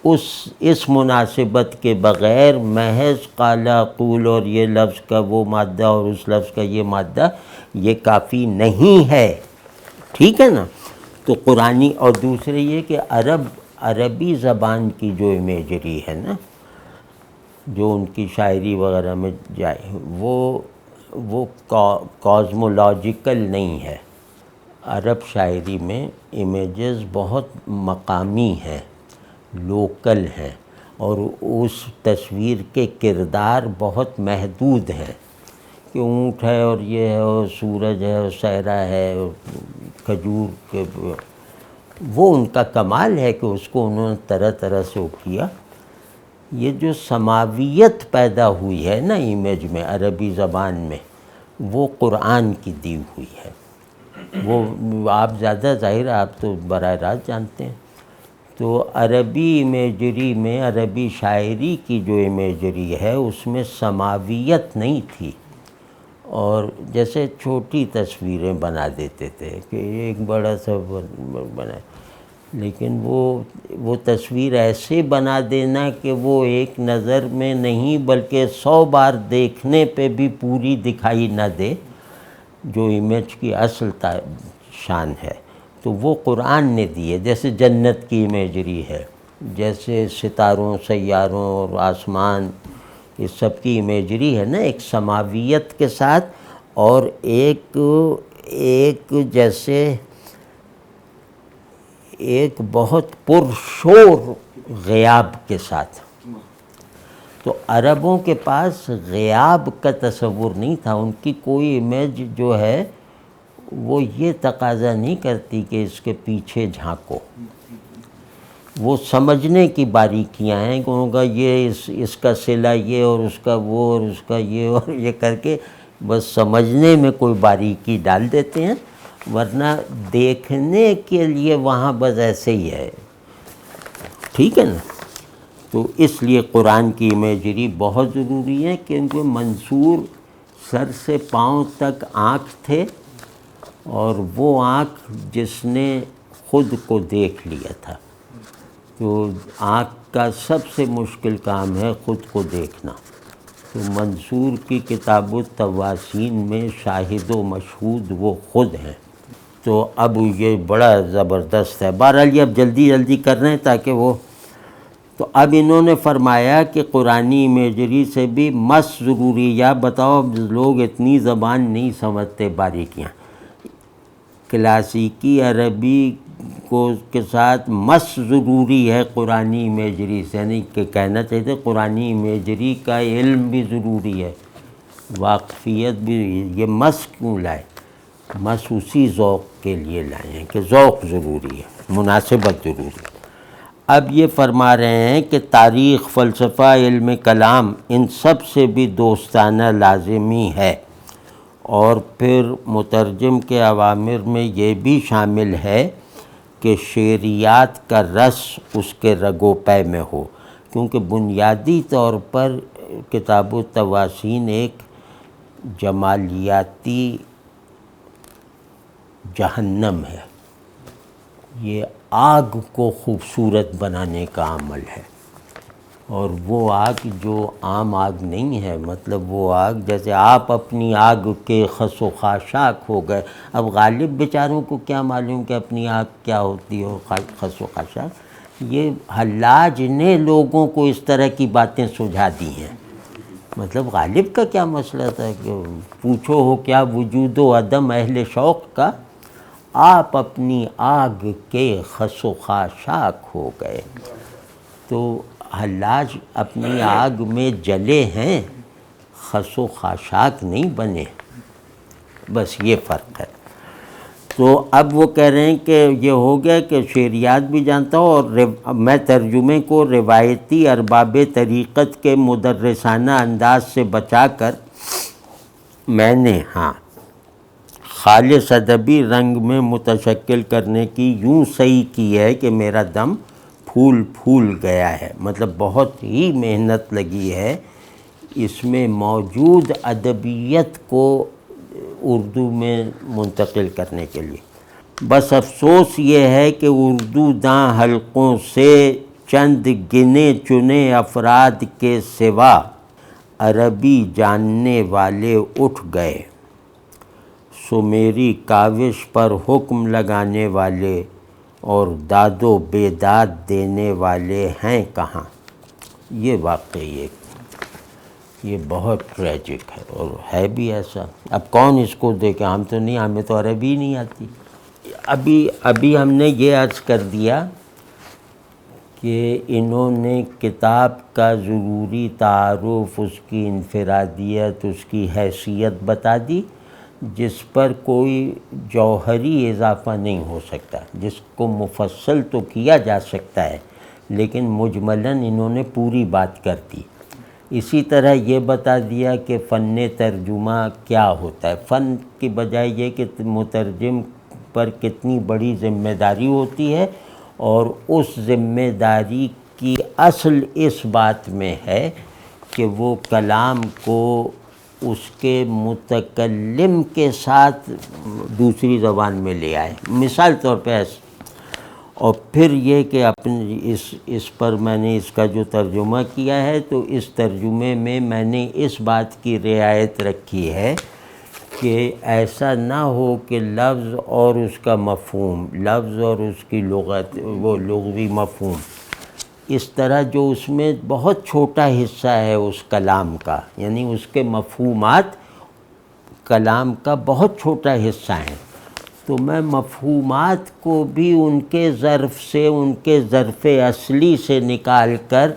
B: اس مناسبت کے بغیر محض قال اقول اور یہ لفظ کا وہ مادہ اور اس لفظ کا یہ مادہ یہ کافی نہیں ہے، ٹھیک ہے نا؟ تو قرآنی، اور دوسرے یہ کہ عربی زبان کی جو امیجری ہے نا، جو ان کی شاعری وغیرہ میں جائے، وہ کازمولوجیکل نہیں ہے۔ عرب شاعری میں امیجز بہت مقامی ہیں، لوکل ہیں، اور اس تصویر کے کردار بہت محدود ہیں کہ اونٹ ہے اور یہ ہے اور سورج ہے اور صحرا ہے اور کھجور کے، وہ ان کا کمال ہے کہ اس کو انہوں نے طرح طرح سے کیا۔ یہ جو سماویت پیدا ہوئی ہے نا امیج میں عربی زبان میں، وہ قرآن کی دی ہوئی ہے۔ وہ آپ زیادہ ظاہر آپ تو براہ راست جانتے ہیں۔ تو عربی امیجری میں، عربی شاعری کی جو امیجری ہے اس میں سماویت نہیں تھی، اور جیسے چھوٹی تصویریں بنا دیتے تھے کہ ایک بڑا سا بنا، لیکن وہ تصویر ایسے بنا دینا کہ وہ ایک نظر میں نہیں بلکہ 100 بار دیکھنے پہ بھی پوری دکھائی نہ دے، جو امیج کی اصل شان ہے، تو وہ قرآن نے دی ہے۔ جیسے جنت کی امیجری ہے، جیسے ستاروں، سیاروں اور آسمان، اس سب کی امیجری ہے نا ایک سماویت کے ساتھ، اور ایک جیسے ایک بہت پرشور غیاب کے ساتھ۔ تو عربوں کے پاس غیاب کا تصور نہیں تھا، ان کی کوئی امیج جو ہے وہ یہ تقاضا نہیں کرتی کہ اس کے پیچھے جھانکو، وہ سمجھنے کی باریکیاں ہیں کہ ان کا یہ اس کا صلہ یہ اور اس کا وہ اور اس کا یہ اور یہ کر کے بس سمجھنے میں کوئی باریکی ڈال دیتے ہیں، ورنہ دیکھنے کے لیے وہاں بس ایسے ہی ہے، ٹھیک ہے نا؟ تو اس لیے قرآن کی امیجری بہت ضروری ہے، کیونکہ منصور سر سے پاؤں تک آنکھ تھے، اور وہ آنکھ جس نے خود کو دیکھ لیا تھا۔ تو آنکھ کا سب سے مشکل کام ہے خود کو دیکھنا۔ تو منصور کی کتاب التواسین میں شاہد و مشہود وہ خود ہیں۔ تو اب یہ بڑا زبردست ہے، بہرحال یہ اب جلدی کر رہے ہیں تاکہ وہ، تو اب انہوں نے فرمایا کہ قرآنی امیجری سے بھی مس ضروری، یا بتاؤ لوگ اتنی زبان نہیں سمجھتے باریکیاں، کلاسیکی عربی کے ساتھ مس ضروری ہے قرآنی امیجری سے، یعنی کہ کہنا چاہیے قرآنی امیجری کا علم بھی ضروری ہے، واقفیت بھی۔ یہ مس کیوں لائے؟ مس اسی ذوق کے لیے لائے ہیں کہ ذوق ضروری ہے، مناسبت ضروری ہے۔ اب یہ فرما رہے ہیں کہ تاریخ، فلسفہ، علم کلام، ان سب سے بھی دوستانہ لازمی ہے، اور پھر مترجم کے اوامر میں یہ بھی شامل ہے کہ شعریات کا رس اس کے رگ و پے میں ہو، کیونکہ بنیادی طور پر کتاب التواسین ایک جمالیاتی جہنم ہے، یہ آگ کو خوبصورت بنانے کا عمل ہے، اور وہ آگ جو عام آگ نہیں ہے، مطلب وہ آگ جیسے آپ اپنی آگ کے خس و خاشاک ہو گئے۔ اب غالب بیچاروں کو کیا معلوم کہ اپنی آگ کیا ہوتی ہو، خس و خاشاک۔ یہ حلاج نے لوگوں کو اس طرح کی باتیں سجھا دی ہیں۔ مطلب غالب کا کیا مسئلہ تھا کہ پوچھو ہو کیا وجود و عدم اہل شوق کا، آپ اپنی آگ کے خس و خاشاک ہو گئے۔ تو حلاج اپنی آگ میں جلے ہیں، خس و خاشاک نہیں بنے، بس یہ فرق ہے۔ تو اب وہ کہہ رہے ہیں کہ یہ ہو گیا کہ شعریات بھی جانتا ہوں، اور میں ترجمے کو روایتی ارباب طریقت کے مدرسانہ انداز سے بچا کر میں نے خالص ادبی رنگ میں متشکل کرنے کی یوں صحیح کی ہے کہ میرا دم پھول گیا ہے۔ مطلب بہت ہی محنت لگی ہے اس میں موجود ادبیت کو اردو میں منتقل کرنے کے لیے۔ بس افسوس یہ ہے کہ اردو داں حلقوں سے چند گنے چنے افراد کے سوا عربی جاننے والے اٹھ گئے، سو میری کاوش پر حکم لگانے والے اور داد و بیداد دینے والے ہیں کہاں۔ یہ واقعی یہ بہت ٹریجک ہے، اور ہے بھی ایسا۔ اب کون اس کو دیکھے، ہم تو نہیں، ہمیں تو عربی نہیں آتی۔ ابھی ہم نے یہ عرض کر دیا کہ انہوں نے کتاب کا ضروری تعارف، اس کی انفرادیت، اس کی حیثیت بتا دی، جس پر کوئی جوہری اضافہ نہیں ہو سکتا، جس کو مفصل تو کیا جا سکتا ہے لیکن مجملاً انہوں نے پوری بات کر دی۔ اسی طرح یہ بتا دیا کہ فن ترجمہ کیا ہوتا ہے، فن کی بجائے یہ کہ مترجم پر کتنی بڑی ذمہ داری ہوتی ہے، اور اس ذمہ داری کی اصل اس بات میں ہے کہ وہ کلام کو اس کے متکلم کے ساتھ دوسری زبان میں لے آئے، مثال طور پہ ایسے۔ اور پھر یہ کہ اپنے اس پر میں نے اس کا جو ترجمہ کیا ہے، تو اس ترجمے میں میں نے اس بات کی رعایت رکھی ہے کہ ایسا نہ ہو کہ لفظ اور اس کا مفہوم، لفظ اور اس کی لغت، وہ لغوی مفہوم، اس طرح جو اس میں بہت چھوٹا حصہ ہے اس کلام کا، یعنی اس کے مفہومات کلام کا بہت چھوٹا حصہ ہیں، تو میں مفہومات کو بھی ان کے ظرف سے، ان کے ظرف اصلی سے نکال کر،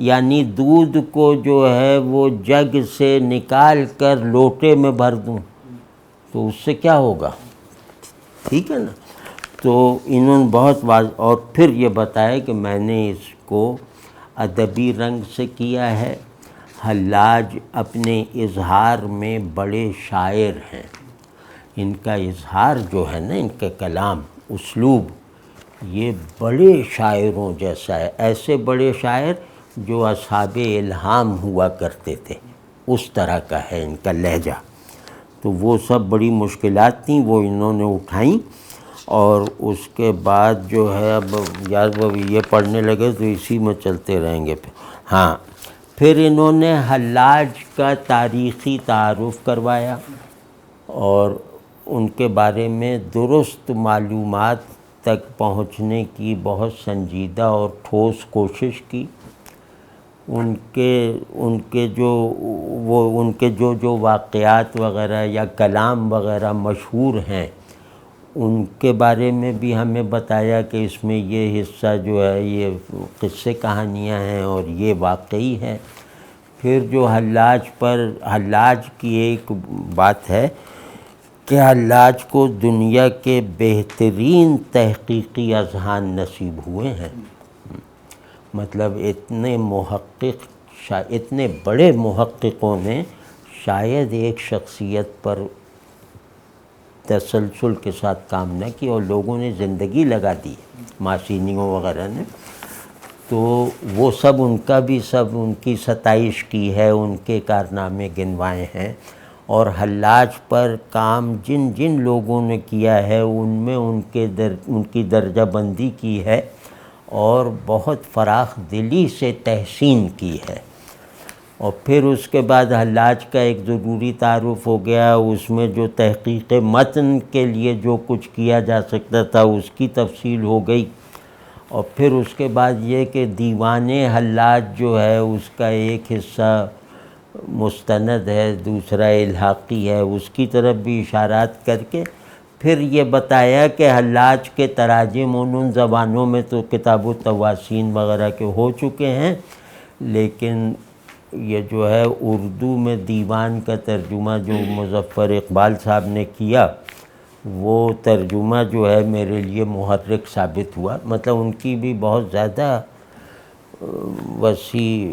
B: یعنی دودھ کو جو ہے وہ جگ سے نکال کر لوٹے میں بھر دوں تو اس سے کیا ہوگا، ٹھیک ہے نا۔ تو انہوں نے بہت واضح، اور پھر یہ بتایا کہ میں نے اس کو ادبی رنگ سے کیا ہے۔ حلاج اپنے اظہار میں بڑے شاعر ہیں، ان کا اظہار جو ہے نا، ان کا کلام، اسلوب، یہ بڑے شاعروں جیسا ہے، ایسے بڑے شاعر جو اصحاب الہام ہوا کرتے تھے، اس طرح کا ہے ان کا لہجہ۔ تو وہ سب بڑی مشکلات تھیں، وہ انہوں نے اٹھائیں، اور اس کے بعد جو ہے اب یار وہ یہ پڑھنے لگے تو اسی میں چلتے رہیں گے۔ پھر انہوں نے حلاج کا تاریخی تعارف کروایا اور ان کے بارے میں درست معلومات تک پہنچنے کی بہت سنجیدہ اور ٹھوس کوشش کی۔ ان کے جو واقعات وغیرہ یا کلام وغیرہ مشہور ہیں، ان کے بارے میں بھی ہمیں بتایا کہ اس میں یہ حصہ جو ہے یہ قصے کہانیاں ہیں اور یہ واقعی ہے۔ پھر جو حلاج کی ایک بات ہے کہ حلاج کو دنیا کے بہترین تحقیقی اذہان نصیب ہوئے ہیں، مطلب اتنے بڑے محققوں نے شاید ایک شخصیت پر تسلسل کے ساتھ کام نہ کیا، اور لوگوں نے زندگی لگا دی، ماسینیوں وغیرہ نے۔ تو وہ سب ان کا بھی سب ان کی ستائش کی ہے، ان کے کارنامے گنوائے ہیں، اور حلاج پر کام جن جن لوگوں نے کیا ہے ان میں ان کی درجہ بندی کی ہے، اور بہت فراخ دلی سے تحسین کی ہے۔ اور پھر اس کے بعد حلاج کا ایک ضروری تعارف ہو گیا، اس میں جو تحقیق متن کے لیے جو کچھ کیا جا سکتا تھا اس کی تفصیل ہو گئی، اور پھر اس کے بعد یہ کہ دیوان حلاج جو ہے اس کا ایک حصہ مستند ہے، دوسرا الحاقی ہے، اس کی طرف بھی اشارات کر کے پھر یہ بتایا کہ حلاج کے تراجم ان زبانوں میں تو کتاب التواسین وغیرہ کے ہو چکے ہیں، لیکن یہ جو ہے اردو میں دیوان کا ترجمہ جو مظفر اقبال صاحب نے کیا، وہ ترجمہ جو ہے میرے لیے محرک ثابت ہوا۔ مطلب ان کی بھی بہت زیادہ وسیع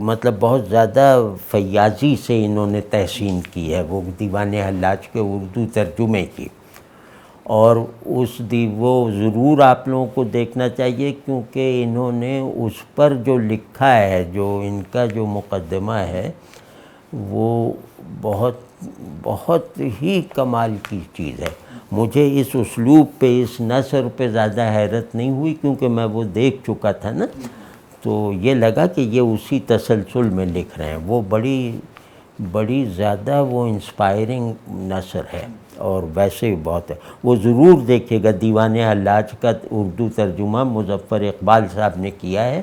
B: مطلب بہت زیادہ فیاضی سے انہوں نے تحسین کی ہے وہ دیوان حلاج کے اردو ترجمے کی، اور وہ ضرور آپ لوگوں کو دیکھنا چاہیے، کیونکہ انہوں نے اس پر جو لکھا ہے، جو ان کا جو مقدمہ ہے، وہ بہت ہی کمال کی چیز ہے۔ مجھے اس اسلوب پہ، اس نثر پہ زیادہ حیرت نہیں ہوئی، کیونکہ میں وہ دیکھ چکا تھا نا، تو یہ لگا کہ یہ اسی تسلسل میں لکھ رہے ہیں۔ وہ بڑی زیادہ وہ انسپائرنگ نثر ہے، اور ویسے ہی بہت ہے۔ وہ ضرور دیکھیے گا، دیوان حلاج کا اردو ترجمہ مظفر اقبال صاحب نے کیا ہے،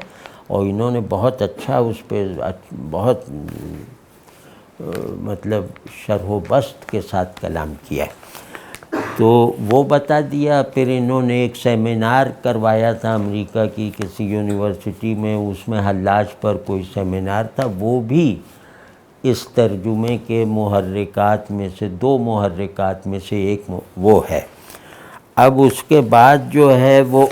B: اور انہوں نے بہت اچھا اس پہ بہت مطلب شرح و بسط کے ساتھ کلام کیا ہے۔ تو وہ بتا دیا۔ پھر انہوں نے ایک سیمینار کروایا تھا امریکہ کی کسی یونیورسٹی میں، اس میں حلاج پر کوئی سیمینار تھا، وہ بھی اس ترجمے کے محرکات میں سے 2 محرکات میں سے ایک وہ ہے۔ اب اس کے بعد جو ہے وہ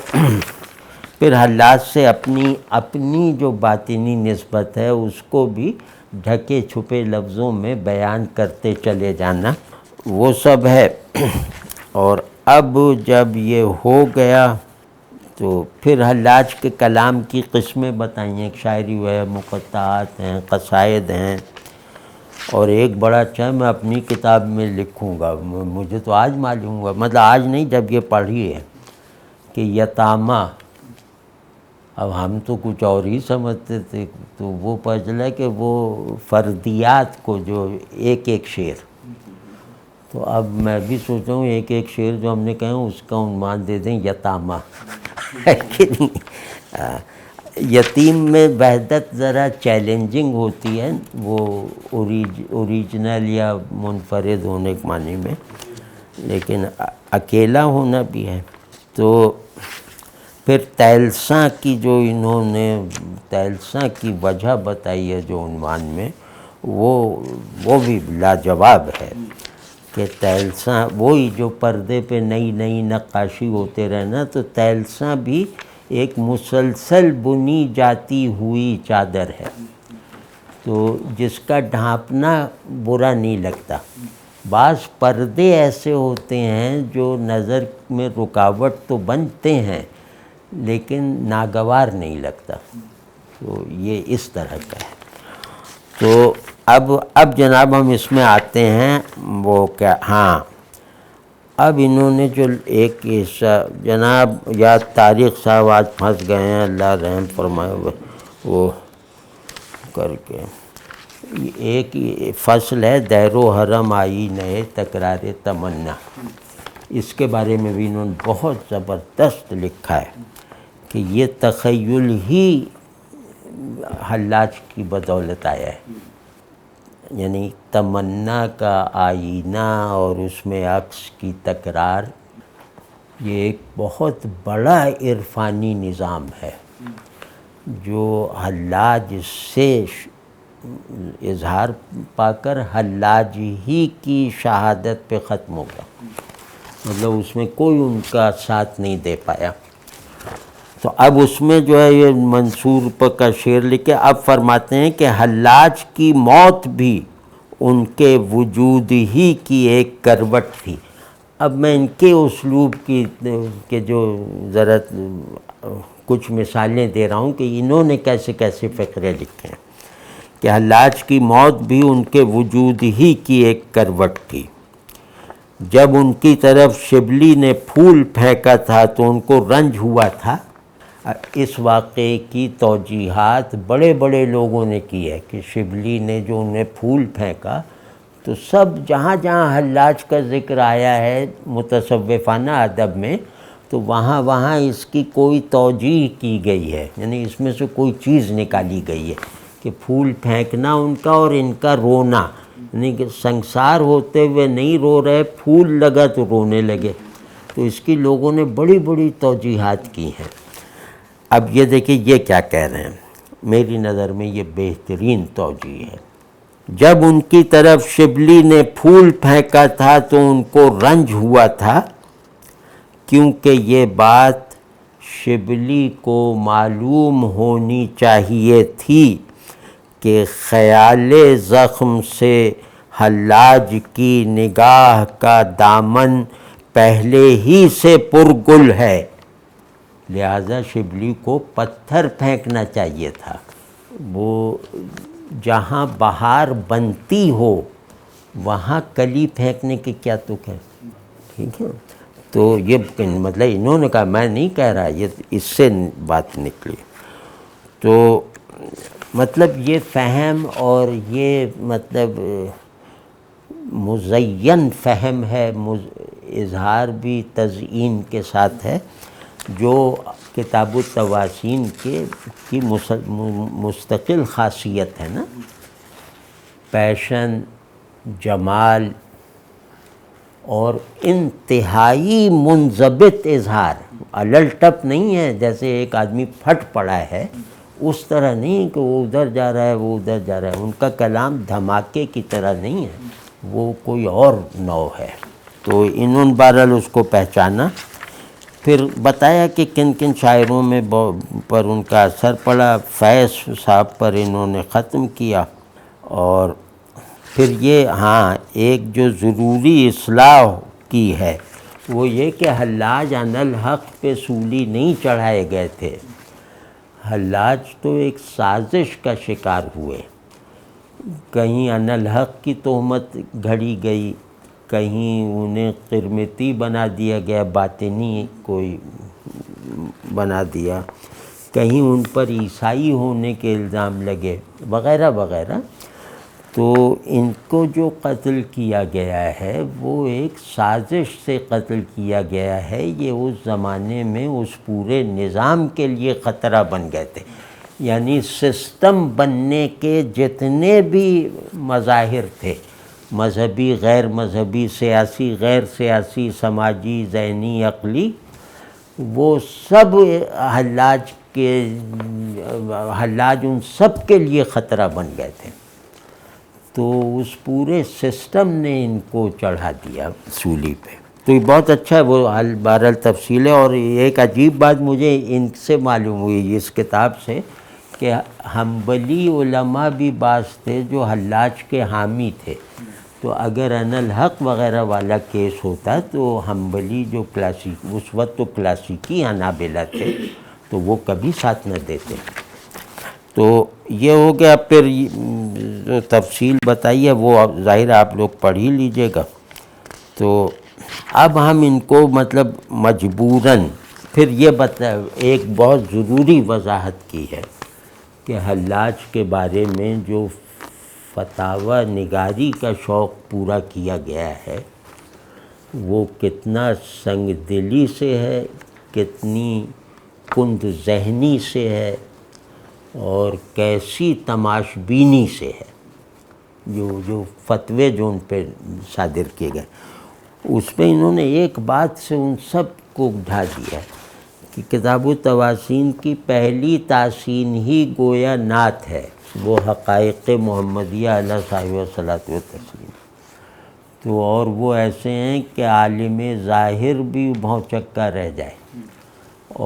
B: پھر حلاج سے اپنی جو باطنی نسبت ہے اس کو بھی ڈھکے چھپے لفظوں میں بیان کرتے چلے جانا، وہ سب ہے۔ اور اب جب یہ ہو گیا تو پھر حلاج کے کلام کی قسمیں بتائیں، ایک شاعری ہے، مقطعات ہیں، قصائد ہیں، اور ایک بڑا اچھا میں اپنی کتاب میں لکھوں گا، مجھے تو آج معلوم ہوا، مطلب آج نہیں جب یہ پڑھی ہے، کہ یتامہ، اب ہم تو کچھ اور ہی سمجھتے تھے، تو وہ پتہ چلا کہ وہ فردیات کو جو ایک شعر، تو اب میں بھی سوچ رہا ہوں ایک شعر جو ہم نے کہا اس کا عنوان دے دیں یتامہ، ہے کہ نہیں؟ یتیم میں وحدت ذرا چیلنجنگ ہوتی ہے، وہ اوریجنل یا منفرد ہونے کے معنی میں، لیکن اکیلا ہونا بھی ہے۔ تو پھر تیلساں کی جو انہوں نے تیلساں کی وجہ بتائی ہے جو عنوان میں، وہ بھی لاجواب ہے، کہ تیلساں وہی جو پردے پہ نئی نقاشی ہوتے رہنا، تو تیلساں بھی ایک مسلسل بنی جاتی ہوئی چادر ہے، تو جس کا ڈھانپنا برا نہیں لگتا۔ بعض پردے ایسے ہوتے ہیں جو نظر میں رکاوٹ تو بنتے ہیں لیکن ناگوار نہیں لگتا، تو یہ اس طرح کا ہے۔ تو اب جناب ہم اس میں آتے ہیں، وہ کیا، ہاں، اب انہوں نے جو ایک حصہ، جناب یا طارق صاحب آج پھنس گئے ہیں، اللہ رحم فرمائے، وہ کر کے ایک فصل ہے، دیر و حرم آئی نئے تکرار تمنا، اس کے بارے میں بھی انہوں نے بہت زبردست لکھا ہے، کہ یہ تخیل ہی حلاج کی بدولت آیا ہے، یعنی تمنا کا آئینہ اور اس میں عکس کی تکرار، یہ ایک بہت بڑا عرفانی نظام ہے جو حلاج سے اظہار پا کر حلاج ہی کی شہادت پہ ختم ہوگا، مطلب اس میں کوئی ان کا ساتھ نہیں دے پایا۔ تو اب اس میں جو ہے یہ منصور کا شعر لکھے، اب فرماتے ہیں کہ حلاج کی موت بھی ان کے وجود ہی کی ایک کروٹ تھی۔ اب میں ان کے اسلوب کی کہ جو ذرا کچھ مثالیں دے رہا ہوں کہ انہوں نے کیسے کیسے فقرے لکھے ہیں کہ حلاج کی موت بھی ان کے وجود ہی کی ایک کروٹ تھی۔ جب ان کی طرف شبلی نے پھول پھینکا تھا تو ان کو رنج ہوا تھا۔ اس واقعے کی توجیحات بڑے بڑے لوگوں نے کی ہے کہ شبلی نے جو انہیں پھول پھینکا تو سب جہاں جہاں حلاج کا ذکر آیا ہے متصوفانہ ادب میں تو وہاں وہاں اس کی کوئی توجیح کی گئی ہے، یعنی اس میں سے کوئی چیز نکالی گئی ہے کہ پھول پھینکنا ان کا اور ان کا رونا، یعنی کہ سنسار ہوتے ہوئے نہیں رو رہے، پھول لگا تو رونے لگے، تو اس کی لوگوں نے بڑی بڑی توجیحات کی ہیں۔ اب یہ دیکھیں یہ کیا کہہ رہے ہیں، میری نظر میں یہ بہترین توجیہ ہے۔ جب ان کی طرف شبلی نے پھول پھینکا تھا تو ان کو رنج ہوا تھا، کیونکہ یہ بات شبلی کو معلوم ہونی چاہیے تھی کہ خیال زخم سے حلاج کی نگاہ کا دامن پہلے ہی سے پرگل ہے، لہذا شبلی کو پتھر پھینکنا چاہیے تھا۔ وہ جہاں بہار بنتی ہو وہاں کلی پھینکنے کی کیا تک ہے، ٹھیک ہے۔ تو یہ مطلب انہوں نے کہا، میں نہیں کہہ رہا، یہ اس سے بات نکلی۔ تو مطلب یہ فہم اور یہ مطلب مزین فہم ہے، اظہار بھی تزئین کے ساتھ ہے، جو کتاب التواسین کی مستقل خاصیت ہے نا، پیشن، جمال اور انتہائی منضبط اظہار، الل ٹپ نہیں ہے جیسے ایک آدمی پھٹ پڑا ہے، اس طرح نہیں کہ وہ ادھر جا رہا ہے وہ ادھر جا رہا ہے، ان کا کلام دھماکے کی طرح نہیں ہے، وہ کوئی اور نوع ہے۔ تو انہوں نے بہرحال اس کو پہچانا، پھر بتایا کہ کن کن شاعروں میں پر ان کا اثر پڑا، فیض صاحب پر انہوں نے ختم کیا، اور پھر یہ ہاں ایک جو ضروری اصلاح کی ہے وہ یہ کہ حلاج انالحق پہ سولی نہیں چڑھائے گئے تھے، حلاج تو ایک سازش کا شکار ہوئے، کہیں انالحق کی تہمت گھڑی گئی، کہیں انہیں قرمتی بنا دیا گیا، باطنی کوئی بنا دیا، کہیں ان پر عیسائی ہونے کے الزام لگے وغیرہ وغیرہ۔ تو ان کو جو قتل کیا گیا ہے وہ ایک سازش سے قتل کیا گیا ہے، یہ اس زمانے میں اس پورے نظام کے لیے خطرہ بن گئے تھے، یعنی سسٹم بننے کے جتنے بھی مظاہر تھے، مذہبی، غیر مذہبی، سیاسی، غیر سیاسی، سماجی، ذہنی، عقلی، وہ سب حلاج ان سب کے لیے خطرہ بن گئے تھے، تو اس پورے سسٹم نے ان کو چڑھا دیا سولی پہ۔ تو یہ بہت اچھا ہے، وہ بہرحال تفصیل ہے۔ اور ایک عجیب بات مجھے ان سے معلوم ہوئی اس کتاب سے کہ حنبلی علماء بھی بعض تھے جو حلاج کے حامی تھے، تو اگر انالحق وغیرہ والا کیس ہوتا تو حنبلی جو اس وقت تو کلاسیکی حنابلہ تھے تو وہ کبھی ساتھ نہ دیتے۔ تو یہ ہو گیا، پھر جو تفصیل بتائی ہے وہ ظاہر آپ لوگ پڑھ ہی لیجئے گا۔ تو اب ہم ان کو مطلب مجبوراً پھر یہ ایک بہت ضروری وضاحت کی ہے کہ حلاج کے بارے میں جو فتاوی نگاری کا شوق پورا کیا گیا ہے وہ کتنا سنگ دلی سے ہے، کتنی کند ذہنی سے ہے، اور کیسی تماش بینی سے ہے، جو فتوے جو ان پہ صادر کیے گئے، اس پہ انہوں نے ایک بات سے ان سب کو ڈھا دیا کہ کتاب التواسین کی پہلی تحسین ہی گویا نعت ہے، وہ حقائق محمدیہ علیہ صاحب صلاۃ و تسلیم، تو اور وہ ایسے ہیں کہ عالم ظاہر بھی بھونچکا رہ جائے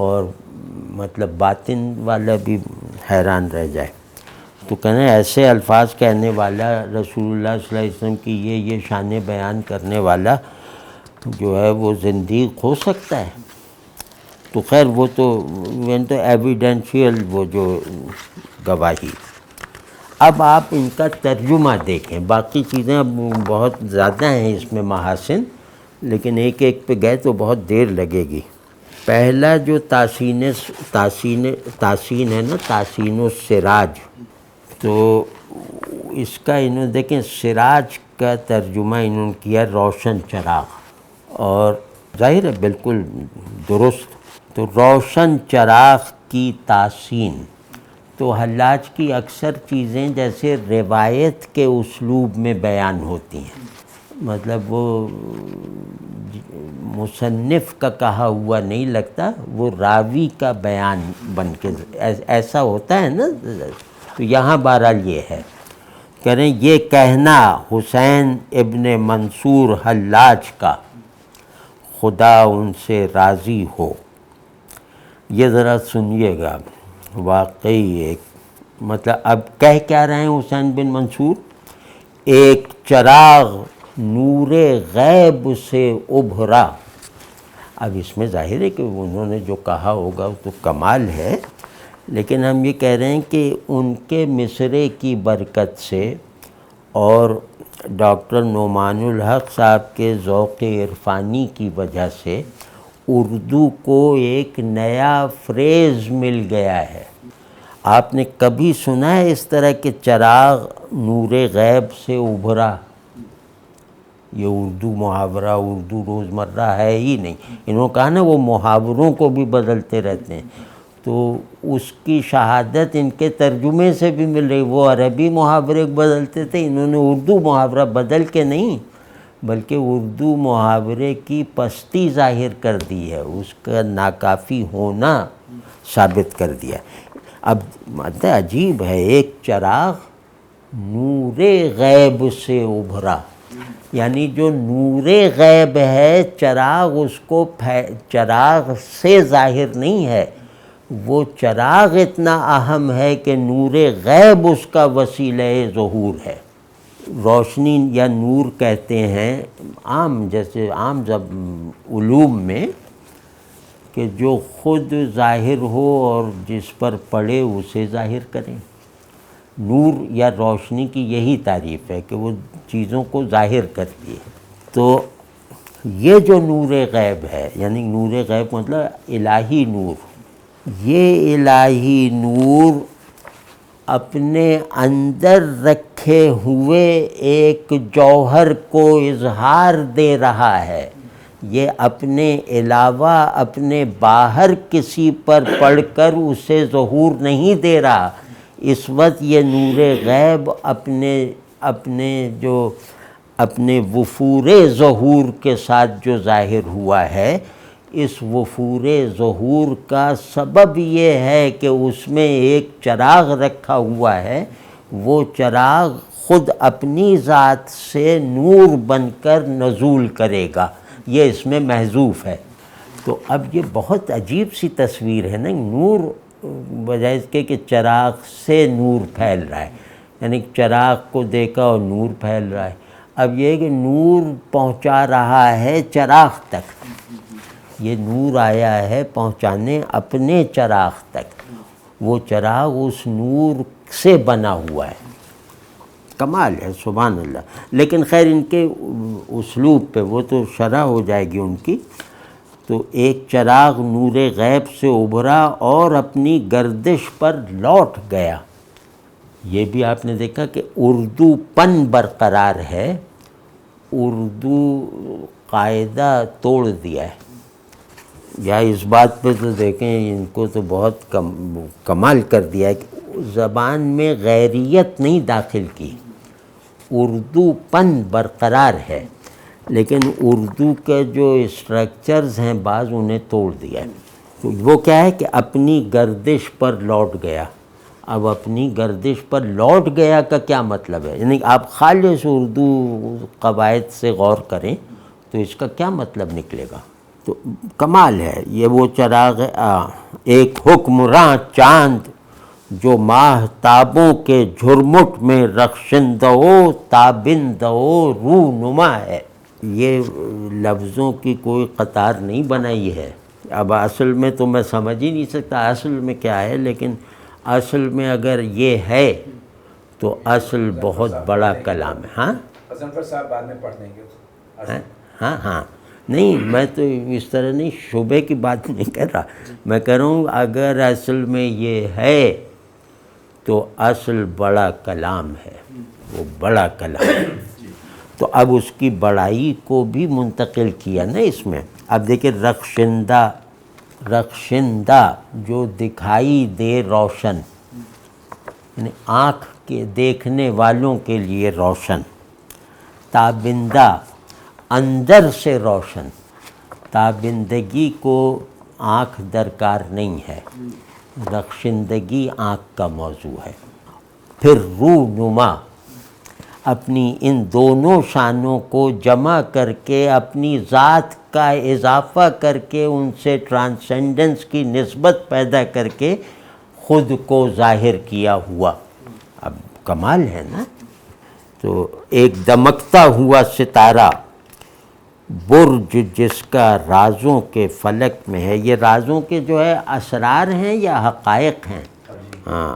B: اور مطلب باطن والا بھی حیران رہ جائے۔ تو کہنا ایسے الفاظ کہنے والا، رسول اللہ صلی اللہ علیہ وسلم کی یہ شان بیان کرنے والا جو ہے وہ زندیق ہو سکتا ہے؟ تو خیر وہ تو ایویڈینشیل وہ جو گواہی. اب آپ ان کا ترجمہ دیکھیں، باقی چیزیں اب بہت زیادہ ہیں اس میں محاسن، لیکن ایک ایک پہ گئے تو بہت دیر لگے گی. پہلا جو تحسین ہے نا، تحسین السراج، تو اس کا انہوں نے دیکھیں سراج کا ترجمہ انہوں نے کیا روشن چراغ، اور ظاہر ہے بالکل درست. تو روشن چراغ کی تحسین، تو حلاج کی اکثر چیزیں جیسے روایت کے اسلوب میں بیان ہوتی ہیں، مطلب وہ مصنف کا کہا ہوا نہیں لگتا، وہ راوی کا بیان بن کے ایسا ہوتا ہے نا. تو یہاں بہرحال یہ ہے، کہہ رہے ہیں یہ کہنا حسین ابن منصور حلاج کا خدا ان سے راضی ہو. یہ ذرا سنیے گا، واقعی ایک مطلب اب کہہ کیا رہے ہیں حسین بن منصور؟ ایک چراغ نور غیب سے ابھرا. اب اس میں ظاہر ہے کہ انہوں نے جو کہا ہوگا وہ تو کمال ہے، لیکن ہم یہ کہہ رہے ہیں کہ ان کے مصرعے کی برکت سے اور ڈاکٹر نعمان الحق صاحب کے ذوق عرفانی کی وجہ سے اردو کو ایک نیا فریز مل گیا ہے. آپ نے کبھی سنا ہے اس طرح کہ چراغ نور غیب سے ابھرا؟ یہ اردو محاورہ، اردو روزمرہ ہے ہی نہیں. انہوں نے کہا نا وہ محاوروں کو بھی بدلتے رہتے ہیں، تو اس کی شہادت ان کے ترجمے سے بھی مل رہی. وہ عربی محاورے بدلتے تھے، انہوں نے اردو محاورہ بدل کے نہیں بلکہ اردو محاورے کی پستی ظاہر کر دی ہے، اس کا ناکافی ہونا ثابت کر دیا. اب مطلب عجیب ہے، ایک چراغ نور غیب سے ابھرا، یعنی جو نور غیب ہے چراغ اس کو چراغ سے ظاہر نہیں ہے، وہ چراغ اتنا اہم ہے کہ نور غیب اس کا وسیلہ ظہور ہے. روشنی یا نور کہتے ہیں عام، جیسے عام علوم میں، کہ جو خود ظاہر ہو اور جس پر پڑے اسے ظاہر کریں. نور یا روشنی کی یہی تعریف ہے کہ وہ چیزوں کو ظاہر کرتی ہے. تو یہ جو نور غیب ہے، یعنی نور غیب مطلب الہی نور، یہ الہی نور اپنے اندر رکھے ہوئے ایک جوہر کو اظہار دے رہا ہے. یہ اپنے علاوہ اپنے باہر کسی پر پڑھ کر اسے ظہور نہیں دے رہا. اس وقت یہ نور غیب اپنے وفور ظہور کے ساتھ جو ظاہر ہوا ہے، اس وفور ظہور کا سبب یہ ہے کہ اس میں ایک چراغ رکھا ہوا ہے. وہ چراغ خود اپنی ذات سے نور بن کر نزول کرے گا، یہ اس میں محذوف ہے. تو اب یہ بہت عجیب سی تصویر ہے نا، نور بجائے اس کے کہ چراغ سے نور پھیل رہا ہے، یعنی چراغ کو دیکھا اور نور پھیل رہا ہے. اب یہ کہ نور پہنچا رہا ہے چراغ تک، یہ نور آیا ہے پہنچانے اپنے چراغ تک. وہ چراغ اس نور سے بنا ہوا ہے. کمال ہے، سبحان اللہ. لیکن خیر ان کے اسلوب پہ وہ تو شرح ہو جائے گی ان کی. تو ایک چراغ نور غیب سے ابھرا اور اپنی گردش پر لوٹ گیا. یہ بھی آپ نے دیکھا کہ اردو پن برقرار ہے، اردو قاعدہ توڑ دیا ہے. یا اس بات پہ تو دیکھیں ان کو تو بہت کمال کر دیا ہے کہ زبان میں غیریت نہیں داخل کی، اردو پن برقرار ہے، لیکن اردو کے جو اسٹرکچرز ہیں بعض انہیں توڑ دیا ہے. تو وہ کیا ہے کہ اپنی گردش پر لوٹ گیا. اب اپنی گردش پر لوٹ گیا کا کیا مطلب ہے؟ یعنی آپ خالص اردو قواعد سے غور کریں تو اس کا کیا مطلب نکلے گا. تو کمال ہے. یہ وہ چراغ ایک حکمراں چاند جو ماہ تابوں کے جھرمٹ میں رخشندہ تابندہ رونما ہے. یہ لفظوں کی کوئی قطار نہیں بنائی ہے، اب اصل میں تو میں سمجھ ہی نہیں سکتا اصل میں کیا ہے، لیکن اصل میں اگر یہ ہے تو اصل بہت بڑا کلام ہے. ہاں
C: حسن صاحب بعد میں پڑھ دیں گے.
B: ہاں ہاں نہیں، میں تو اس طرح نہیں شبے کی بات نہیں کر رہا، میں کہہ رہا ہوں اگر اصل میں یہ ہے تو اصل بڑا کلام ہے، وہ بڑا کلام ہے. تو اب اس کی بڑائی کو بھی منتقل کیا نا اس میں. اب دیکھیں رخشندہ جو دکھائی دے روشن، یعنی آنکھ کے دیکھنے والوں کے لیے روشن. تابندہ اندر سے روشن، تابندگی کو آنکھ درکار نہیں ہے، رخشندگی آنکھ کا موضوع ہے. پھر رونما، اپنی ان دونوں شانوں کو جمع کر کے اپنی ذات کا اضافہ کر کے ان سے ٹرانسینڈنس کی نسبت پیدا کر کے خود کو ظاہر کیا ہوا. اب کمال ہے نا. تو ایک دمکتا ہوا ستارہ، برج جس کا رازوں کے فلک میں ہے. یہ رازوں کے جو ہے اسرار ہیں یا حقائق ہیں؟ ہاں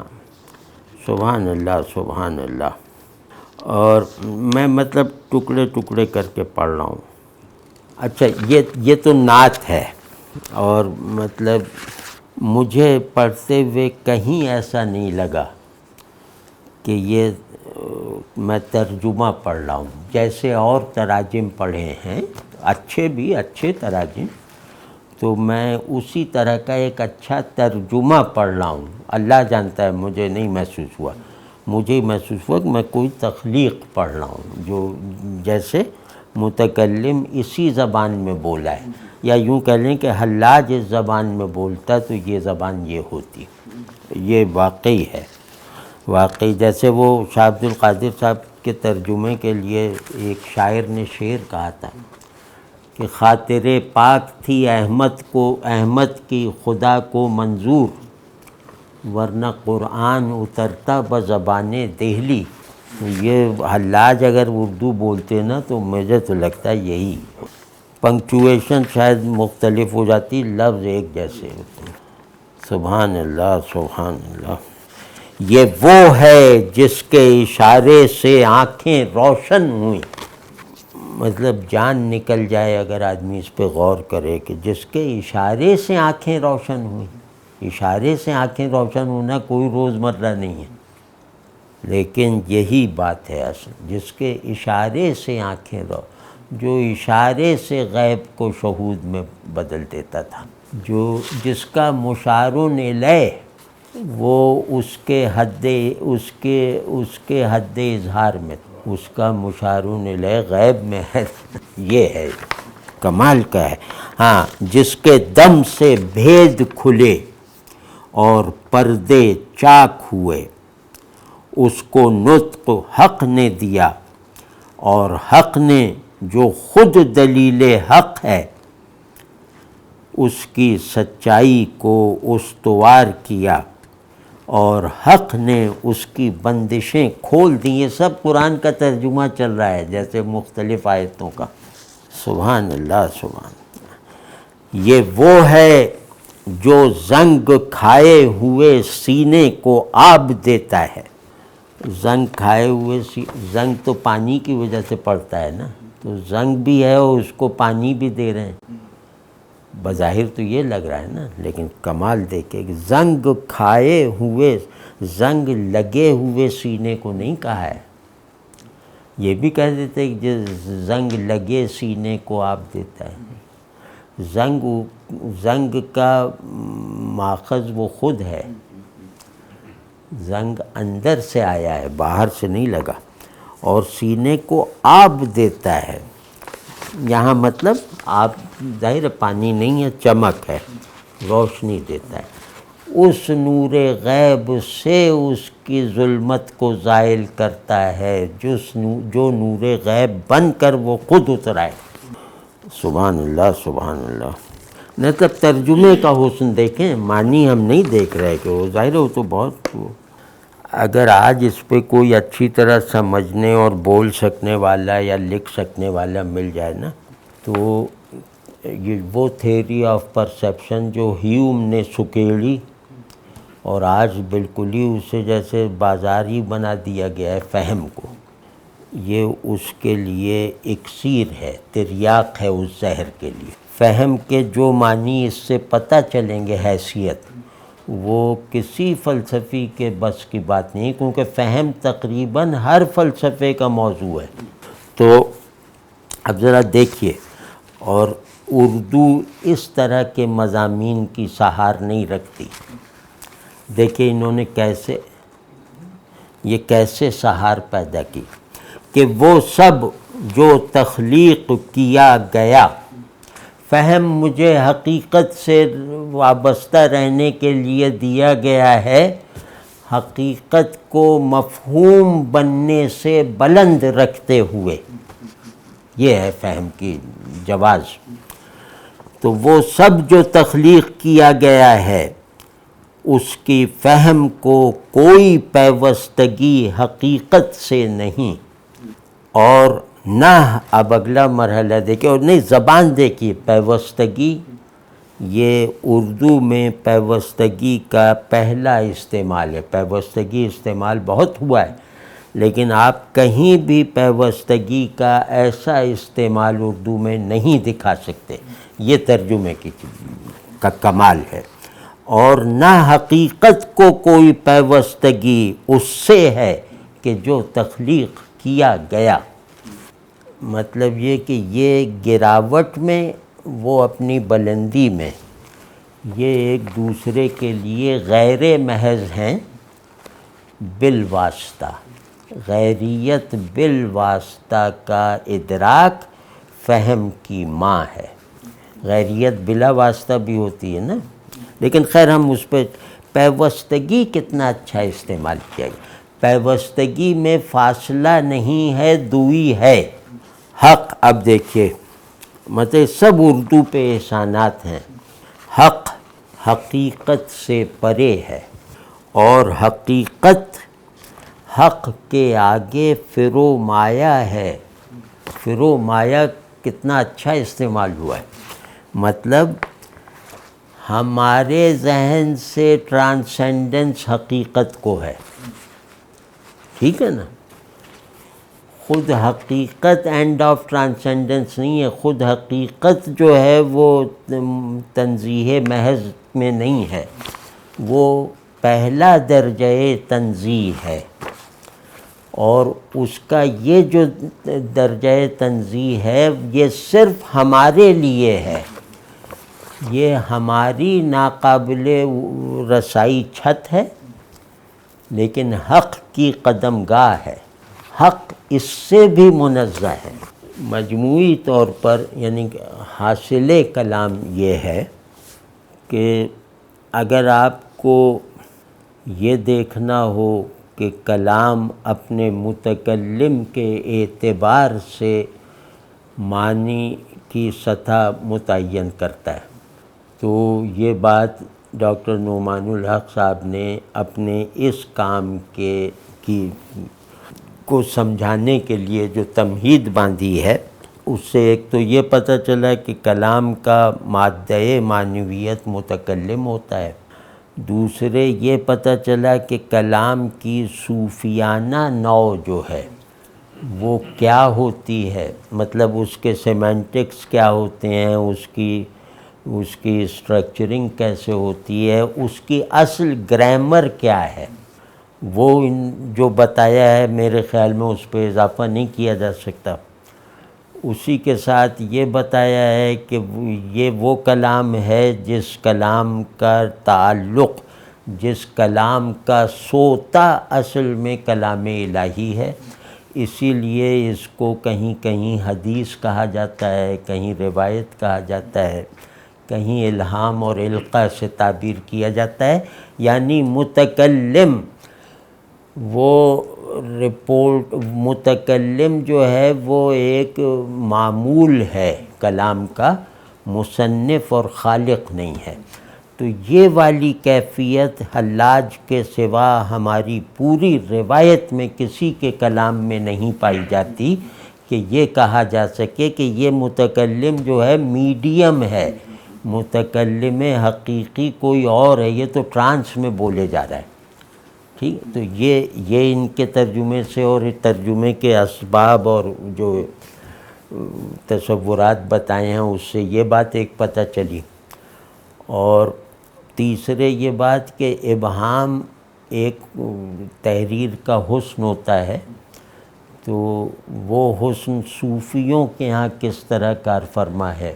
B: سبحان اللہ سبحان اللہ. اور میں مطلب ٹکڑے ٹکڑے کر کے پڑھ رہا ہوں. اچھا یہ تو نعت ہے، اور مطلب مجھے پڑھتے ہوئے کہیں ایسا نہیں لگا کہ یہ میں ترجمہ پڑھ رہا ہوں. جیسے اور تراجم پڑھے ہیں اچھے تراجم، تو میں اسی طرح کا ایک اچھا ترجمہ پڑھ رہا ہوں. اللہ جانتا ہے مجھے نہیں محسوس ہوا، مجھے محسوس ہوا کہ میں کوئی تخلیق پڑھ رہا ہوں، جو جیسے متکلم اسی زبان میں بولا ہے، یا یوں کہہ لیں کہ حلاج اس زبان میں بولتا تو یہ زبان یہ ہوتی. یہ واقعی ہے، واقعی. جیسے وہ شاہ عبد القادر صاحب کے ترجمے کے لیے ایک شاعر نے شعر کہا تھا کہ خاطر پاک تھی احمد کی خدا کو منظور، ورنہ قرآن اترتا بزبان دہلی. یہ حلاج اگر اردو بولتے نا تو مجھے تو لگتا ہے یہی پنکچویشن شاید مختلف ہو جاتی، لفظ ایک جیسے ہوتے ہیں. سبحان اللہ سبحان اللہ. یہ وہ ہے جس کے اشارے سے آنکھیں روشن ہوئیں. مطلب جان نکل جائے اگر آدمی اس پہ غور کرے کہ جس کے اشارے سے آنکھیں روشن ہوئیں. اشارے سے آنکھیں روشن ہونا کوئی روزمرہ نہیں ہے، لیکن یہی بات ہے اصل. جس کے اشارے سے آنکھیں جو اشارے سے غیب کو شہود میں بدل دیتا تھا، جس کا مشارون الیہ وہ اس کے حد اظہار میں، اس کا مشارون الیہ غیب میں ہے. یہ ہے کمال کا ہے. ہاں جس کے دم سے بھید کھلے اور پردے چاک ہوئے، اس کو نطق حق نے دیا، اور حق نے جو خود دلیل حق ہے اس کی سچائی کو استوار کیا، اور حق نے اس کی بندشیں کھول دیں. یہ سب قرآن کا ترجمہ چل رہا ہے جیسے مختلف آیتوں کا. سبحان اللہ سبحان اللہ. یہ وہ ہے جو زنگ کھائے ہوئے سینے کو آب دیتا ہے. زنگ کھائے ہوئے زنگ تو پانی کی وجہ سے پڑتا ہے نا، تو زنگ بھی ہے اور اس کو پانی بھی دے رہے ہیں. بظاہر تو یہ لگ رہا ہے نا، لیکن کمال دیکھے کہ زنگ کھائے ہوئے، زنگ لگے ہوئے سینے کو نہیں کہا ہے. یہ بھی کہہ دیتے کہ زنگ لگے سینے کو آپ دیتا ہے. زنگ کا ماخذ وہ خود ہے. زنگ اندر سے آیا ہے، باہر سے نہیں لگا. اور سینے کو آب دیتا ہے. یہاں مطلب آپ ظاہر پانی نہیں ہے، چمک ہے، روشنی دیتا ہے. اس نور غیب سے اس کی ظلمت کو زائل کرتا ہے جو نور غیب بن کر وہ خود اترا ہے. سبحان اللہ سبحان اللہ. مطلب ترجمے کا حسن دیکھیں، معنی ہم نہیں دیکھ رہے کہ وہ ظاہر ہو تو بہت. اگر آج اس پہ کوئی اچھی طرح سمجھنے اور بول سکنے والا یا لکھ سکنے والا مل جائے نا، تو یہ وہ تھیوری آف پرسیپشن جو ہیوم نے سکیڑی اور آج بالکل ہی اسے جیسے بازاری بنا دیا گیا ہے فہم کو، یہ اس کے لیے اکسیر ہے، تریاق ہے اس زہر کے لیے۔ فہم کے جو معنی اس سے پتہ چلیں گے حیثیت، وہ کسی فلسفی کے بس کی بات نہیں، کیونکہ فہم تقریباً ہر فلسفے کا موضوع ہے۔ تو اب ذرا دیکھیے، اور اردو اس طرح کے مضامین کی سہار نہیں رکھتی۔ دیکھیں انہوں نے کیسے سہار پیدا کی کہ وہ سب جو تخلیق کیا گیا، فہم مجھے حقیقت سے وابستہ رہنے کے لیے دیا گیا ہے، حقیقت کو مفہوم بننے سے بلند رکھتے ہوئے، یہ ہے فہم کی جواز۔ تو وہ سب جو تخلیق کیا گیا ہے، اس کی فہم کو کوئی پیوستگی حقیقت سے نہیں، اور نہ، اب اگلا مرحلہ دیکھیں، اور نہیں زبان دیکھیے، پیوستگی، یہ اردو میں پیوستگی کا پہلا استعمال ہے۔ پیوستگی استعمال بہت ہوا ہے، لیکن آپ کہیں بھی پیوستگی کا ایسا استعمال اردو میں نہیں دکھا سکتے، یہ ترجمے کا کمال ہے۔ اور نہ حقیقت کو کوئی پیوستگی اس سے ہے کہ جو تخلیق کیا گیا، مطلب یہ کہ یہ گراوٹ میں، وہ اپنی بلندی میں، یہ ایک دوسرے کے لیے غیر محض ہیں بالواسطہ۔ غیریت بالواسطہ کا ادراک فہم کی ماں ہے۔ غیریت بلا واسطہ بھی ہوتی ہے نا، لیکن خیر ہم اس پہ، پیوستگی کتنا اچھا استعمال کیا گیا۔ پیوستگی میں فاصلہ نہیں ہے، دوئی ہے۔ حق، اب دیکھیے، مطلب سب اردو پہ احسانات ہیں۔ حق حقیقت سے پرے ہے، اور حقیقت حق کے آگے فرو مایا ہے۔ فرو مایا کتنا اچھا استعمال ہوا ہے، مطلب ہمارے ذہن سے ٹرانسینڈنس حقیقت کو ہے، ٹھیک ہے نا؟ خود حقیقت اینڈ آف ٹرانسینڈنس نہیں ہے، خود حقیقت جو ہے وہ تنزیہ محض میں نہیں ہے، وہ پہلا درجہ تنزیہ ہے، اور اس کا یہ جو درجہ تنزیہ ہے یہ صرف ہمارے لیے ہے، یہ ہماری ناقابل رسائی چھت ہے، لیکن حق کی قدم گاہ ہے، حق اس سے بھی منزہ ہے۔ مجموعی طور پر یعنی کہ حاصل کلام یہ ہے کہ اگر آپ کو یہ دیکھنا ہو کہ کلام اپنے متکلم کے اعتبار سے معنی کی سطح متعین کرتا ہے، تو یہ بات ڈاکٹر نعمان الحق صاحب نے اپنے اس کام کو سمجھانے کے لیے جو تمہید باندھی ہے، اس سے ایک تو یہ پتہ چلا کہ کلام کا مادہ معنویت متکلم ہوتا ہے، دوسرے یہ پتہ چلا کہ کلام کی صوفیانہ نوع جو ہے وہ کیا ہوتی ہے، مطلب اس کے سیمینٹکس کیا ہوتے ہیں، اس کی اسٹرکچرنگ کیسے ہوتی ہے، اس کی اصل گرامر کیا ہے، وہ جو بتایا ہے میرے خیال میں اس پہ اضافہ نہیں کیا جا سکتا۔ اسی کے ساتھ یہ بتایا ہے کہ یہ وہ کلام ہے جس کلام کا تعلق، جس کلام کا سوتا اصل میں کلام الہی ہے، اسی لیے اس کو کہیں کہیں حدیث کہا جاتا ہے، کہیں روایت کہا جاتا ہے، کہیں الہام اور القاء سے تعبیر کیا جاتا ہے، یعنی متکلم، وہ رپورٹ، متکلم جو ہے وہ ایک معمول ہے کلام کا، مصنف اور خالق نہیں ہے۔ تو یہ والی کیفیت حلاج کے سوا ہماری پوری روایت میں کسی کے کلام میں نہیں پائی جاتی کہ یہ کہا جا سکے کہ یہ متکلم جو ہے میڈیم ہے، متکلم حقیقی کوئی اور ہے، یہ تو ٹرانس میں بولے جا رہا ہے. ٹھیک، تو یہ ان کے ترجمے سے اور ترجمے کے اسباب اور جو تصورات بتائے ہیں اس سے یہ بات ایک پتہ چلی. اور تیسرے یہ بات کہ ابہام ایک تحریر کا حسن ہوتا ہے، تو وہ حسن صوفیوں کے ہاں کس طرح کار فرما ہے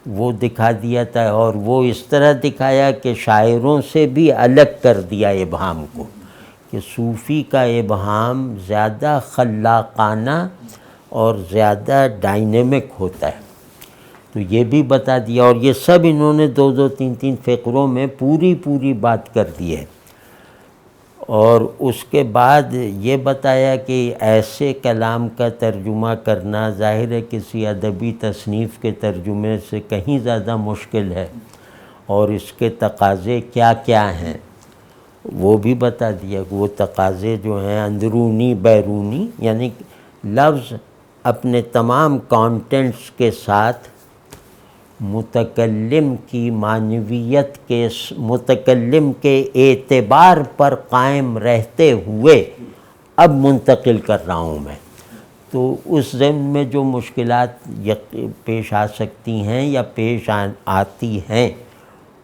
B: وہ دکھا دیا تھا، اور وہ اس طرح دکھایا کہ شاعروں سے بھی الگ کر دیا ابہام کو، کہ صوفی کا ابہام زیادہ خلاقانہ اور زیادہ ڈائنامک ہوتا ہے. تو یہ بھی بتا دیا، اور یہ سب انہوں نے 2-3 فقروں میں پوری بات کر دی ہے. اور اس کے بعد یہ بتایا کہ ایسے کلام کا ترجمہ کرنا ظاہر ہے کسی ادبی تصنیف کے ترجمے سے کہیں زیادہ مشکل ہے، اور اس کے تقاضے کیا کیا ہیں وہ بھی بتا دیا. کہ وہ تقاضے جو ہیں اندرونی بیرونی، یعنی لفظ اپنے تمام کانٹینٹس کے ساتھ متکلم کی معنویت کے، متکلم کے اعتبار پر قائم رہتے ہوئے اب منتقل کر رہا ہوں میں. تو اس ضمن میں جو مشکلات پیش آ سکتی ہیں یا پیش آتی ہیں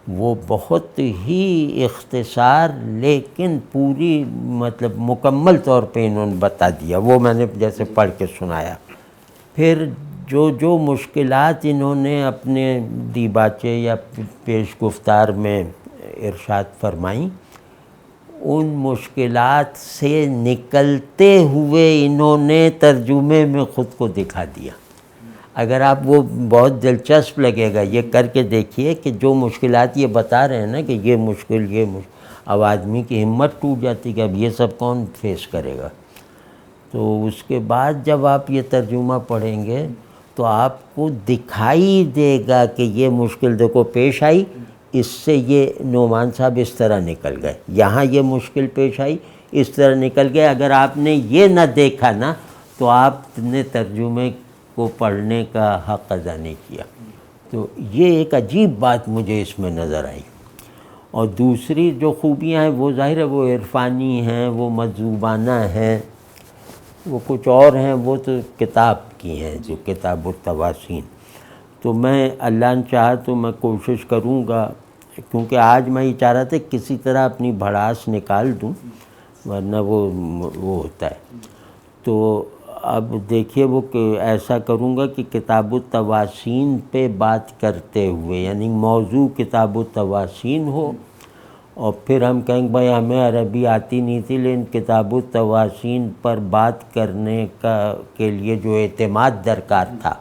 B: وہ بہت ہی اختصار لیکن پوری مطلب مکمل طور پہ انہوں نے بتا دیا، وہ میں نے جیسے پڑھ کے سنایا. پھر جو مشکلات انہوں نے اپنے دیباچے یا پیش گفتار میں ارشاد فرمائیں، ان مشکلات سے نکلتے ہوئے انہوں نے ترجمے میں خود کو دکھا دیا. اگر آپ وہ بہت دلچسپ لگے گا، یہ کر کے دیکھیے کہ جو مشکلات یہ بتا رہے ہیں نا کہ یہ مشکل اب آدمی کی ہمت ٹوٹ جاتی کہ اب یہ سب کون فیس کرے گا. تو اس کے بعد جب آپ یہ ترجمہ پڑھیں گے تو آپ کو دکھائی دے گا کہ یہ مشکل دیکھو پیش آئی، اس سے یہ نعمان صاحب اس طرح نکل گئے، یہاں یہ مشکل پیش آئی اس طرح نکل گئے. اگر آپ نے یہ نہ دیکھا نا تو آپ نے ترجمے کو پڑھنے کا حق ادا نہیں کیا. تو یہ ایک عجیب بات مجھے اس میں نظر آئی. اور دوسری جو خوبیاں ہیں وہ ظاہر ہے وہ عرفانی ہیں، وہ مجذوبانہ ہیں، وہ کچھ اور ہیں، وہ تو کتاب کی ہیں جو کتاب التواسین. تو میں اللہ نے چاہا تو میں کوشش کروں گا، کیونکہ آج میں یہ چاہ رہا تھا کسی طرح اپنی بھڑاس نکال دوں ورنہ وہ ہوتا ہے. تو اب دیکھیے وہ کہ ایسا کروں گا کہ کتاب التواسین پہ بات کرتے ہوئے، یعنی موضوع کتاب التواسین ہو، اور پھر ہم کہیں گے بھائی ہمیں عربی آتی نہیں تھی لیکن کتاب التواسین پر بات کرنے کے لیے جو اعتماد درکار تھا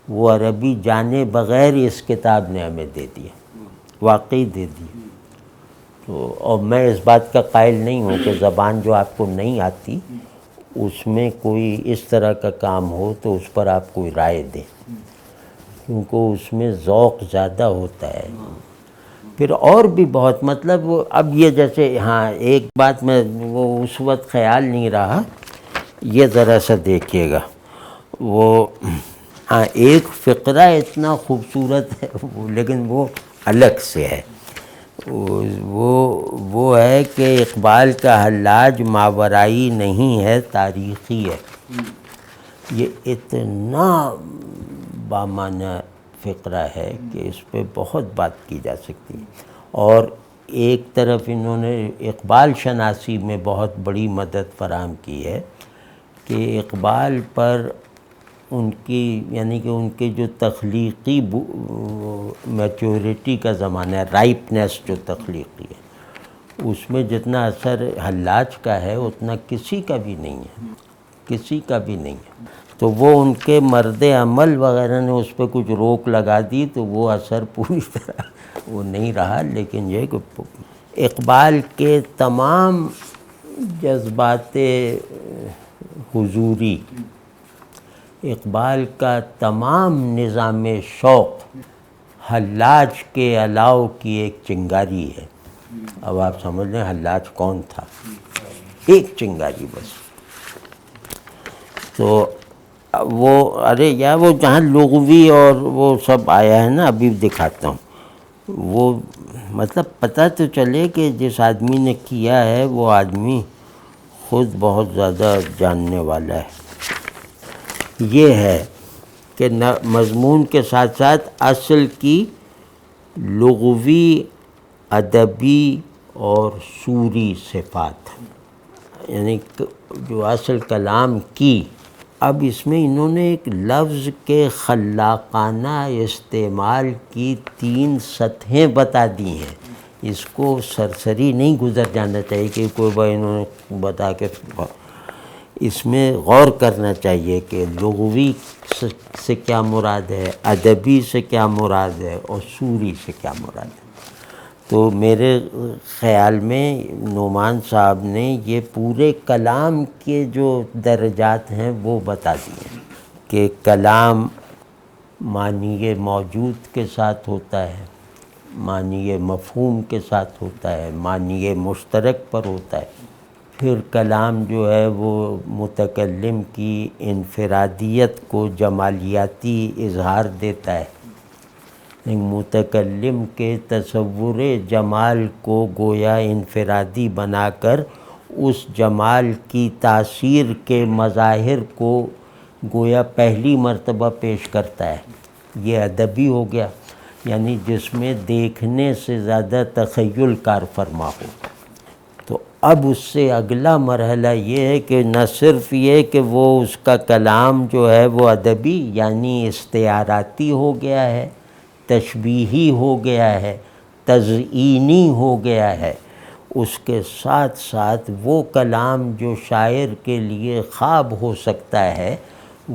B: وہ عربی جانے بغیر اس کتاب نے ہمیں دے دیا، واقعی دے دی. تو اور میں اس بات کا قائل نہیں ہوں کہ زبان جو آپ کو نہیں آتی اس میں کوئی اس طرح کا کام ہو تو اس پر آپ کوئی رائے دیں، کیونکہ اس میں ذوق زیادہ ہوتا ہے. پھر اور بھی بہت مطلب اب یہ جیسے ہاں ایک بات میں وہ اس وقت خیال نہیں رہا، یہ ذرا سا دیکھیے گا. وہ ہاں ایک فقرہ اتنا خوبصورت ہے وہ، لیکن وہ الگ سے ہے. وہ ہے کہ اقبال کا حلاج ماورائی نہیں ہے، تاریخی ہے. یہ اتنا بامعنی فقرہ ہے کہ اس پہ بہت بات کی جا سکتی ہے. اور ایک طرف انہوں نے اقبال شناسی میں بہت بڑی مدد فراہم کی ہے کہ اقبال پر ان کی یعنی کہ ان کے جو تخلیقی میچورٹی کا زمانہ ہے، رائپنیس جو تخلیقی ہے، اس میں جتنا اثر حلاج کا ہے اتنا کسی کا بھی نہیں ہے، کسی کا بھی نہیں ہے. تو وہ ان کے مرد عمل وغیرہ نے اس پہ کچھ روک لگا دی تو وہ اثر پوری طرح وہ نہیں رہا. لیکن یہ کہ اقبال کے تمام جذبات حضوری، اقبال کا تمام نظام شوق حلاج کے علاوہ کی ایک چنگاری ہے. اب آپ سمجھ لیں حلاج کون تھا، ایک چنگاری بس. تو وہ ارے یار وہ جہاں لغوی اور وہ سب آیا ہے نا، ابھی دکھاتا ہوں، وہ مطلب پتہ تو چلے کہ جس آدمی نے کیا ہے وہ آدمی خود بہت زیادہ جاننے والا ہے۔ یہ ہے کہ مضمون کے ساتھ ساتھ اصل کی لغوی، ادبی اور صوری صفات، یعنی جو اصل کلام کی۔ اب اس میں انہوں نے ایک لفظ کے خلاقانہ استعمال کی 3 سطحیں بتا دی ہیں، اس کو سرسری نہیں گزر جانا چاہیے کہ کوئی بھائی انہوں نے بتا کے، اس میں غور کرنا چاہیے کہ لغوی سے کیا مراد ہے، ادبی سے کیا مراد ہے اور صوری سے کیا مراد ہے۔ تو میرے خیال میں نعمان صاحب نے یہ پورے کلام کے جو درجات ہیں وہ بتا دیے کہ کلام معنی موجود کے ساتھ ہوتا ہے، معنی مفہوم کے ساتھ ہوتا ہے، معنی مشترک پر ہوتا ہے۔ پھر کلام جو ہے وہ متکلم کی انفرادیت کو جمالیاتی اظہار دیتا ہے، متکلم کے تصور جمال کو گویا انفرادی بنا کر اس جمال کی تاثیر کے مظاہر کو گویا پہلی مرتبہ پیش کرتا ہے۔ یہ ادبی ہو گیا، یعنی جس میں دیکھنے سے زیادہ تخیل کار فرما ہو۔ تو اب اس سے اگلا مرحلہ یہ ہے کہ نہ صرف یہ کہ وہ اس کا کلام جو ہے وہ ادبی یعنی استعاراتی ہو گیا ہے، تشبیہی ہو گیا ہے، تزئینی ہو گیا ہے، اس کے ساتھ ساتھ وہ کلام جو شاعر کے لیے خواب ہو سکتا ہے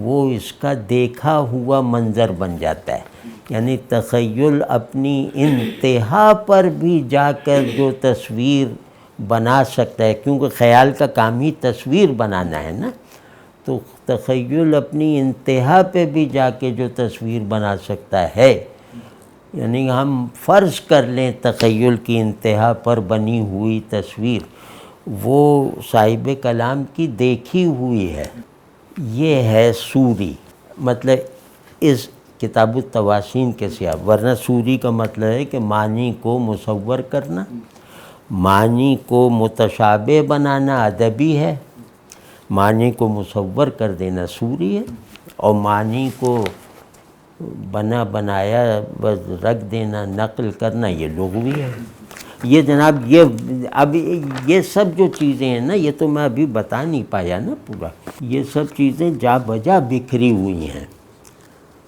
B: وہ اس کا دیکھا ہوا منظر بن جاتا ہے، یعنی تخیل اپنی انتہا پر بھی جا کر جو تصویر بنا سکتا ہے، کیونکہ خیال کا کام ہی تصویر بنانا ہے نا، تو تخیل اپنی انتہا پہ بھی جا کے جو تصویر بنا سکتا ہے، یعنی ہم فرض کر لیں تخیل کی انتہا پر بنی ہوئی تصویر وہ صاحب کلام کی دیکھی ہوئی ہے۔ یہ ہے صوری، مطلب اس کتاب التواسین کے سیاق، ورنہ صوری کا مطلب ہے کہ معنی کو مصور کرنا، معنی کو متشابہ بنانا ادبی ہے، معنی کو مصور کر دینا صوری ہے، اور معنی کو بنا بنایا بس رکھ دینا، نقل کرنا، یہ لغوی ہے۔ یہ جناب یہ اب یہ سب جو چیزیں ہیں نا، یہ تو میں ابھی بتا نہیں پایا نا پورا، یہ سب چیزیں جا بجا بکھری ہوئی ہیں،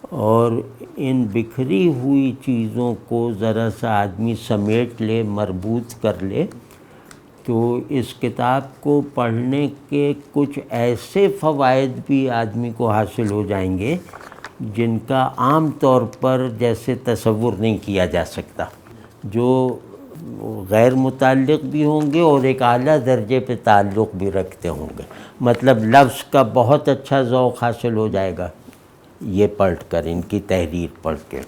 B: اور ان بکھری ہوئی چیزوں کو ذرا سا آدمی سمیٹ لے، مربوط کر لے، تو اس کتاب کو پڑھنے کے کچھ ایسے فوائد بھی آدمی کو حاصل ہو جائیں گے جن کا عام طور پر جیسے تصور نہیں کیا جا سکتا، جو غیر متعلق بھی ہوں گے اور ایک اعلیٰ درجے پہ تعلق بھی رکھتے ہوں گے۔ مطلب لفظ کا بہت اچھا ذوق حاصل ہو جائے گا یہ پڑھ کر، ان کی تحریر پڑھ کے۔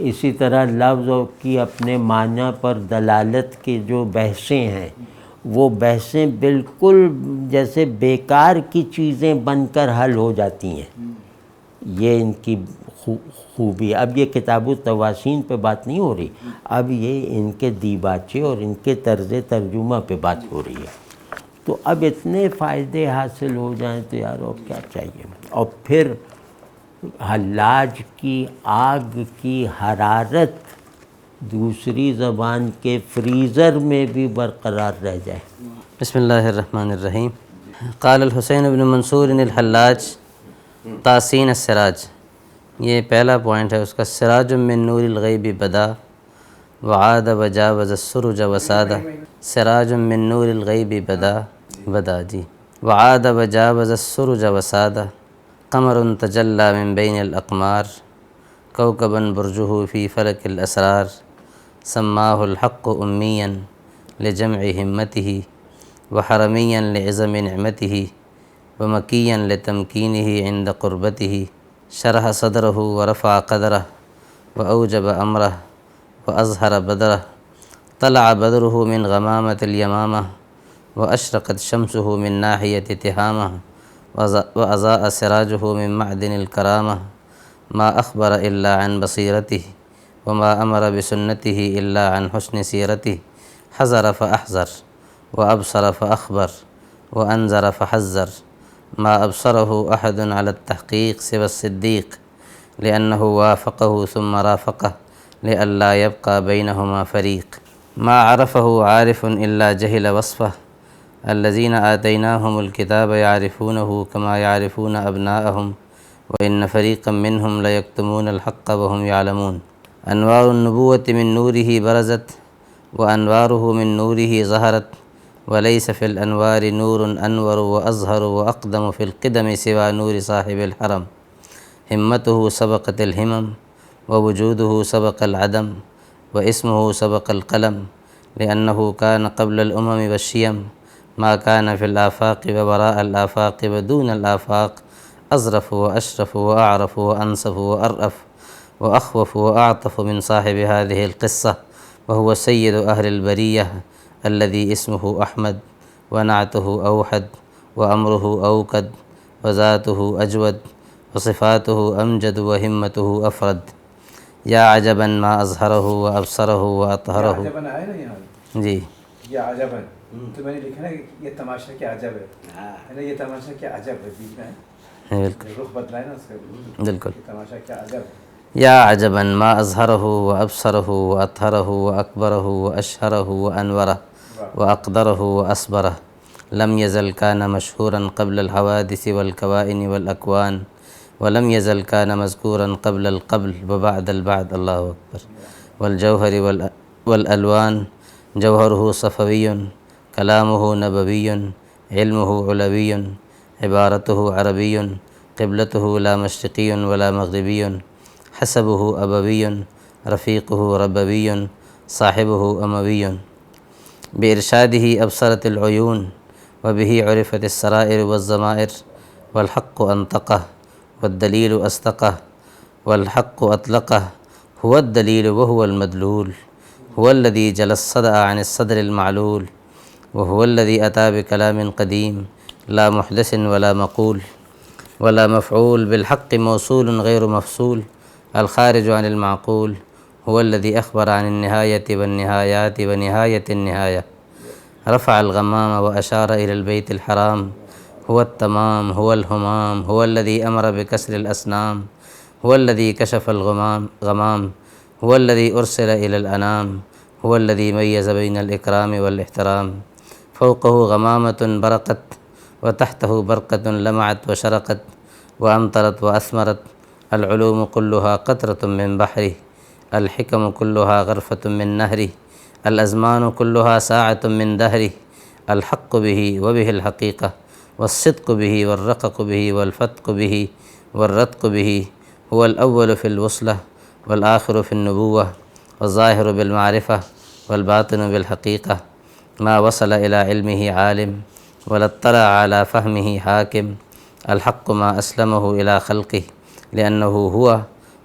B: اسی طرح لفظ کی اپنے معنی پر دلالت کی جو بحثیں ہیں، وہ بحثیں بالکل جیسے بیکار کی چیزیں بن کر حل ہو جاتی ہیں، یہ ان کی خوبی۔ اب یہ کتاب التواسین پہ بات نہیں ہو رہی، اب یہ ان کے دیباچے اور ان کے طرز ترجمہ پہ بات ہو رہی ہے۔ تو اب اتنے فائدے حاصل ہو جائیں تو یار اور کیا چاہیے۔ اور پھر حلاج کی آگ کی حرارت دوسری زبان کے فریزر میں بھی برقرار رہ جائے۔
D: بسم اللہ الرحمن الرحیم۔ قال الحسین بن منصور الحلاج تاسین السراج، یہ پہلا پوائنٹ ہے اس کا۔ سراج من نور الغیب بدا وعاد وجاوز السرج وساد، سراج من نور الغیب بدا جی، وعاد وجاوز السرج وساد، قمر تجلی من بین الاقمار، کوكبا برجه فی فلک الاسرار، سماہ الحق امیا لجمع ہمته وحرمیا لعظم نعمته ومکیا لتمکینه عند قربته، شرح صدره ورفع قدره وأوجب أمره وأظهر بدره، طلع بدره من غمامة اليمامة وأشرقت شمسه من ناحية تهامة، وأضاء سراجه من معدن الكرامة ما أخبر إلا عن بصيرته وما أمر بسنته إلا عن حسن سيرته حذر فأحذر وأبصر فأخبر وأنذر فحذر ما أبصره أحد على التحقيق سوى الصديق لأنه وافقه ثم رافقه لئلا يبقى بينهما فريق ما عرفه عارف إلا جهل وصفه الذين آتيناهم الكتاب يعرفونه كما يعرفون أبناءهم وإن فريقا منهم ليكتمون الحق وهم يعلمون أنوار النبوة من نوره برزت وأنواره من نوره ظهرت وليس في الأنوار نور أنور وأظهر وأقدم في القدم سوى نور صاحب الحرم همته سبقت الهمم ووجوده سبق العدم واسمه سبق القلم لأنه كان قبل الأمم والشيم ما كان في الآفاق ووراء الآفاق ودون الآفاق أظرف وأشرف وأعرف وأنصف وأرأف وأخوف وأعطف من صاحب هذه القصة وهو سيد أهل البرية الذي اسمه أحمد ونعته أوحد وأمره أوكد وذاته أجود وصفاته أمجد وهمته أفرد يا عجبا ما أظهره وأبصره وأطهره.
C: عجباً آئے نا یہاں
D: جی
C: یہ عجباً تو میں نے لکھا نا یہ تماشا کیا عجب ہے نا، یہ تماشا کیا عجب ہے بیچ میں
D: بالکل
C: رخ بدلا ہے نا اس کا،
D: بالکل.
C: یہ تماشا کیا عجب ہے.
D: يا عجبا ما أظهره وأبصره وأطهره وأكبره وأشهره وأنوره وأقدره وأصبره لم يزل كان مشهورا قبل الحوادث والكوائن والأكوان ولم يزل كان مذكورا قبل القبل وبعد البعد. الله أكبر. والجوهر والألوان جوهره صفوي كلامه نبوي علمه علوي عبارته عربي قبلته لا مشرقي ولا مغربي حسبه أبوي رفيقه ربوي صاحبه أموي بإرشاده أبصرت العيون وبه عرفت السرائر والضمائر والحق أنطقه والدليل أصدقه والحق أطلقه هو الدليل وهو المدلول هو الذي جل الصدأ عن الصدر المعلول وهو الذي أتى بكلام قديم لا محدث ولا مقول ولا مفعول بالحق موصول غير مفصول الخارج عن المعقول هو الذي أخبر عن النهاية والنهايات ونهاية النهاية رفع الغمام وأشار إلى البيت الحرام هو التمام هو الهمام هو الذي أمر بكسر الأصنام هو الذي كشف الغمام هو الذي أرسل إلى الأنام هو الذي ميز بين الإكرام والاحترام فوقه غمامة برقت وتحته برقة لمعت وشرقت وأمطرت وأثمرت العلوم كلها قطرة من بحره الحكم كلها غرفة من نهره الأزمان كلها ساعة من دهره الحق به وبه الحقيقة والصدق به والرقق به والفتق به والرتق به هو الأول في الوصلة والآخر في النبوة والظاهر بالمعرفة والباطن بالحقيقة ما وصل إلى علمه عالم ولا اطلع على فهمه حاكم الحق ما أسلمه إلى خلقه لأنه هو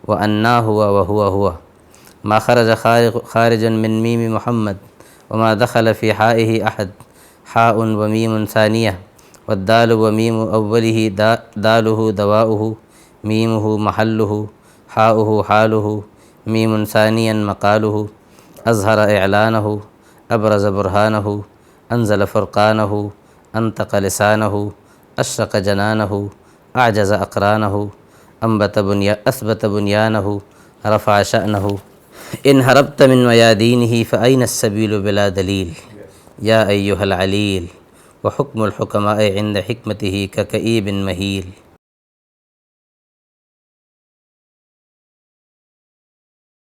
D: وأنا هو وهو هو ما خرج خارجا من ميم محمد وما دخل في حائه أحد حاء وميم ثانية والدال وميم أوله داله دواؤه ميمه محله حاؤه حاله ميم ثانيا مقاله أظهر إعلانه أبرز برهانه أنزل فرقانه أنطق لسانه أشرق جنانه أعجز أقرانه أثبت بنيانه رفع شأنه إن هربت من ميادينه فأين السبيل بلا دليل يا أيها العليل وحكم الحكماء عند حكمته ككئيب مهيل